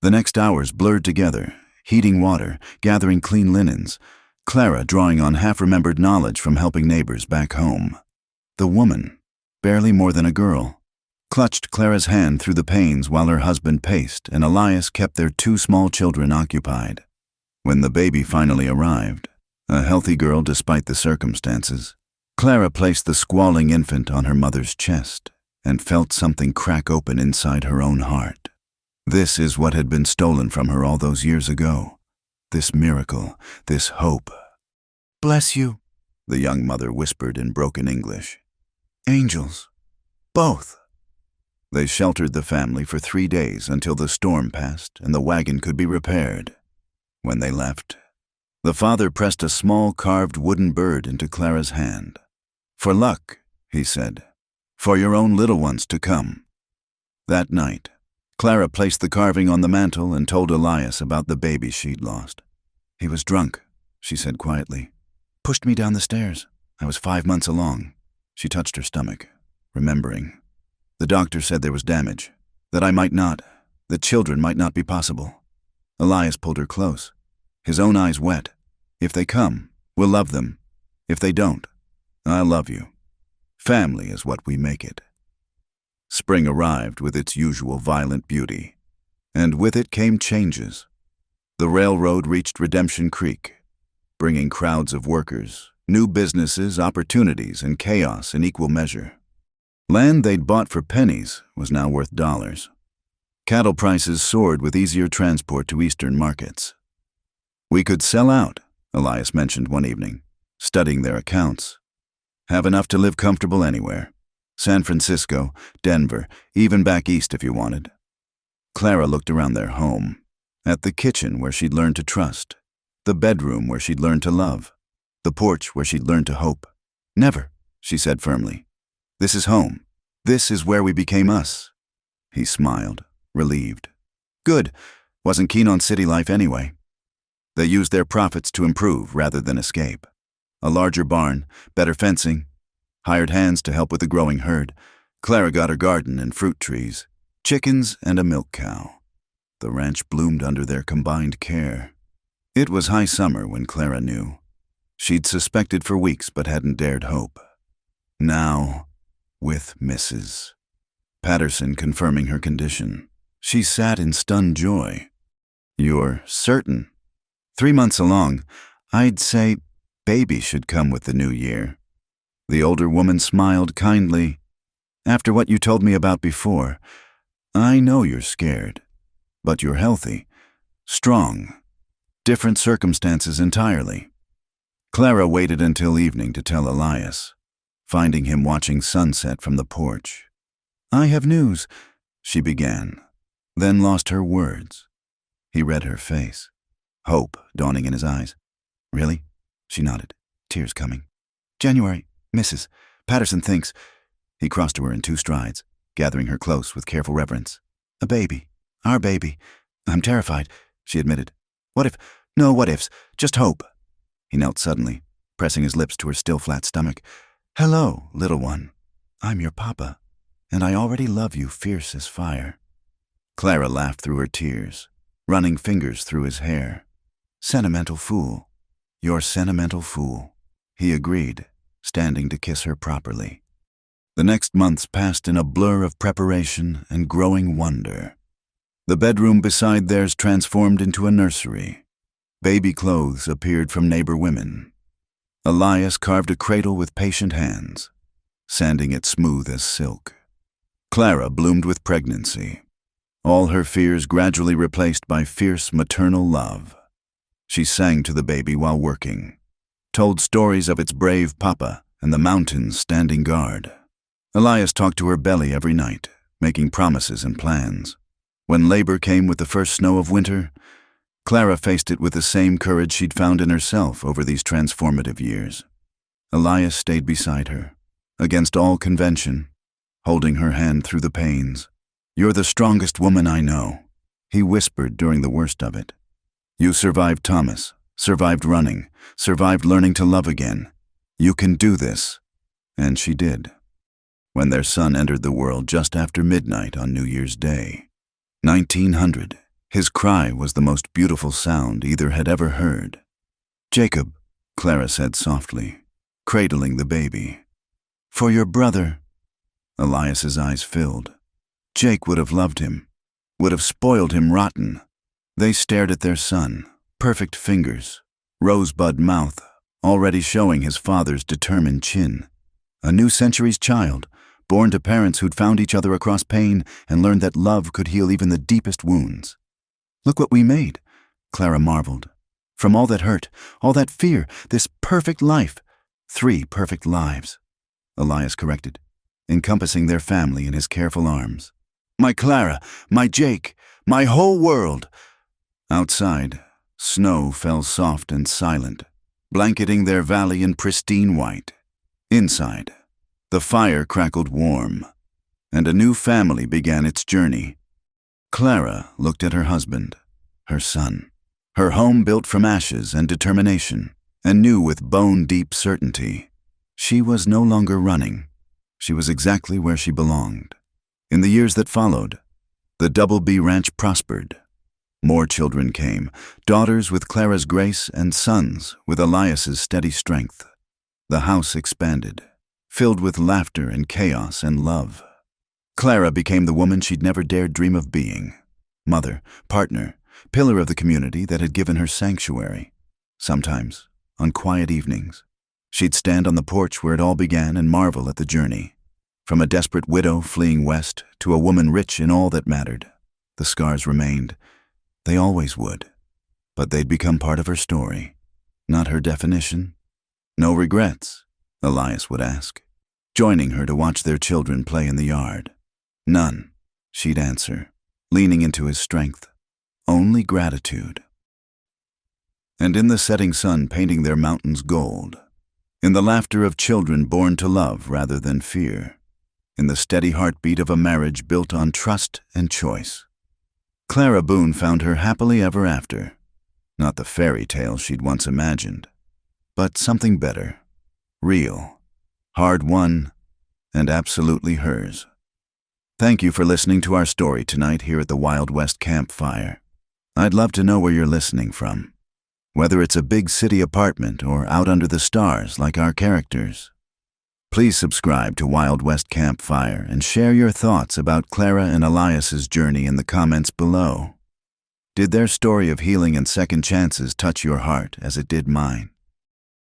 The next hours blurred together, heating water, gathering clean linens, Clara drawing on half-remembered knowledge from helping neighbors back home. The woman, barely more than a girl, clutched Clara's hand through the pains while her husband paced and Elias kept their two small children occupied. When the baby finally arrived, a healthy girl despite the circumstances, Clara placed the squalling infant on her mother's chest and felt something crack open inside her own heart. This is what had been stolen from her all those years ago. This miracle, this hope. "Bless you," the young mother whispered in broken English. "Angels. Both." They sheltered the family for 3 days until the storm passed and the wagon could be repaired. When they left, the father pressed a small carved wooden bird into Clara's hand. "For luck," he said, "for your own little ones to come." That night, Clara placed the carving on the mantel and told Elias about the baby she'd lost. "He was drunk," she said quietly. "Pushed me down the stairs. I was 5 months along." She touched her stomach, remembering. "The doctor said there was damage, that I might not, that children might not be possible." Elias pulled her close, his own eyes wet. "If they come, we'll love them. If they don't, I'll love you. Family is what we make it." Spring arrived with its usual violent beauty, and with it came changes. The railroad reached Redemption Creek, bringing crowds of workers, new businesses, opportunities, and chaos in equal measure. Land they'd bought for pennies was now worth dollars. Cattle prices soared with easier transport to eastern markets. "We could sell out," Elias mentioned one evening, studying their accounts. "Have enough to live comfortable anywhere. San Francisco, Denver, even back east if you wanted." Clara looked around their home, at the kitchen where she'd learned to trust, the bedroom where she'd learned to love, the porch where she'd learned to hope. "Never," she said firmly. "This is home. This is where we became us." He smiled, relieved. "Good. Wasn't keen on city life anyway." They used their profits to improve rather than escape. A larger barn, better fencing, hired hands to help with the growing herd. Clara got her garden and fruit trees, chickens and a milk cow. The ranch bloomed under their combined care. It was high summer when Clara knew. She'd suspected for weeks but hadn't dared hope. Now, with Mrs. Patterson confirming her condition, she sat in stunned joy. "You're certain?" 3 months along, I'd say baby should come with the new year. The older woman smiled kindly. "After what you told me about before, I know you're scared, but you're healthy, strong, different circumstances entirely." Clara waited until evening to tell Elias, finding him watching sunset from the porch. "I have news," she began, then lost her words. He read her face, hope dawning in his eyes. "Really?" She nodded, tears coming. "January, Mrs. Patterson thinks." He crossed to her in 2 strides, gathering her close with careful reverence. "A baby. Our baby. I'm terrified, she admitted. What if? No what ifs, just hope. He knelt suddenly, pressing his lips to her still flat stomach. Hello, little one. I'm your papa, and I already love you fierce as fire. Clara laughed through her tears, running fingers through his hair. Sentimental fool. You're sentimental fool, he agreed, standing to kiss her properly. The next months passed in a blur of preparation and growing wonder. The bedroom beside theirs transformed into a nursery. Baby clothes appeared from neighbor women. Elias carved a cradle with patient hands, sanding it smooth as silk. Clara bloomed with pregnancy, all her fears gradually replaced by fierce maternal love. She sang to the baby while working, told stories of its brave papa and the mountains standing guard. Elias talked to her belly every night, making promises and plans. When labor came with the first snow of winter, Clara faced it with the same courage she'd found in herself over these transformative years. Elias stayed beside her, against all convention, holding her hand through the pains. You're the strongest woman I know, he whispered during the worst of it. You survived Thomas, survived running, survived learning to love again. You can do this. And she did. When their son entered the world just after midnight on New Year's Day, 1900, his cry was the most beautiful sound either had ever heard. Jacob, Clara said softly, cradling the baby. For your brother. Elias's eyes filled. Jake would have loved him, would have spoiled him rotten. They stared at their son, perfect fingers, rosebud mouth, already showing his father's determined chin. A new century's child, born to parents who'd found each other across pain and learned that love could heal even the deepest wounds. Look what we made, Clara marveled. From all that hurt, all that fear, this perfect life. 3 perfect lives, Elias corrected, encompassing their family in his careful arms. My Clara, my Jake, my whole world. Outside, snow fell soft and silent, blanketing their valley in pristine white. Inside, the fire crackled warm, and a new family began its journey. Clara looked at her husband, her son, her home built from ashes and determination, and knew with bone-deep certainty she was no longer running. She was exactly where she belonged. In the years that followed, the Double B Ranch prospered. More children came, daughters with Clara's grace and sons with Elias's steady strength. The house expanded, filled with laughter and chaos and love. Clara became the woman she'd never dared dream of being. Mother, partner, pillar of the community that had given her sanctuary. Sometimes, on quiet evenings, she'd stand on the porch where it all began and marvel at the journey. From a desperate widow fleeing west to a woman rich in all that mattered. The scars remained. They always would. But they'd become part of her story, not her definition. No regrets, Elias would ask, joining her to watch their children play in the yard. None, she'd answer, leaning into his strength. Only gratitude. And in the setting sun painting their mountains gold, in the laughter of children born to love rather than fear, in the steady heartbeat of a marriage built on trust and choice, Clara Boone found her happily ever after. Not the fairy tale she'd once imagined, but something better, real, hard-won, and absolutely hers. Thank you for listening to our story tonight here at the Wild West Campfire. I'd love to know where you're listening from, whether it's a big city apartment or out under the stars like our characters. Please subscribe to Wild West Campfire and share your thoughts about Clara and Elias's journey in the comments below. Did their story of healing and second chances touch your heart as it did mine?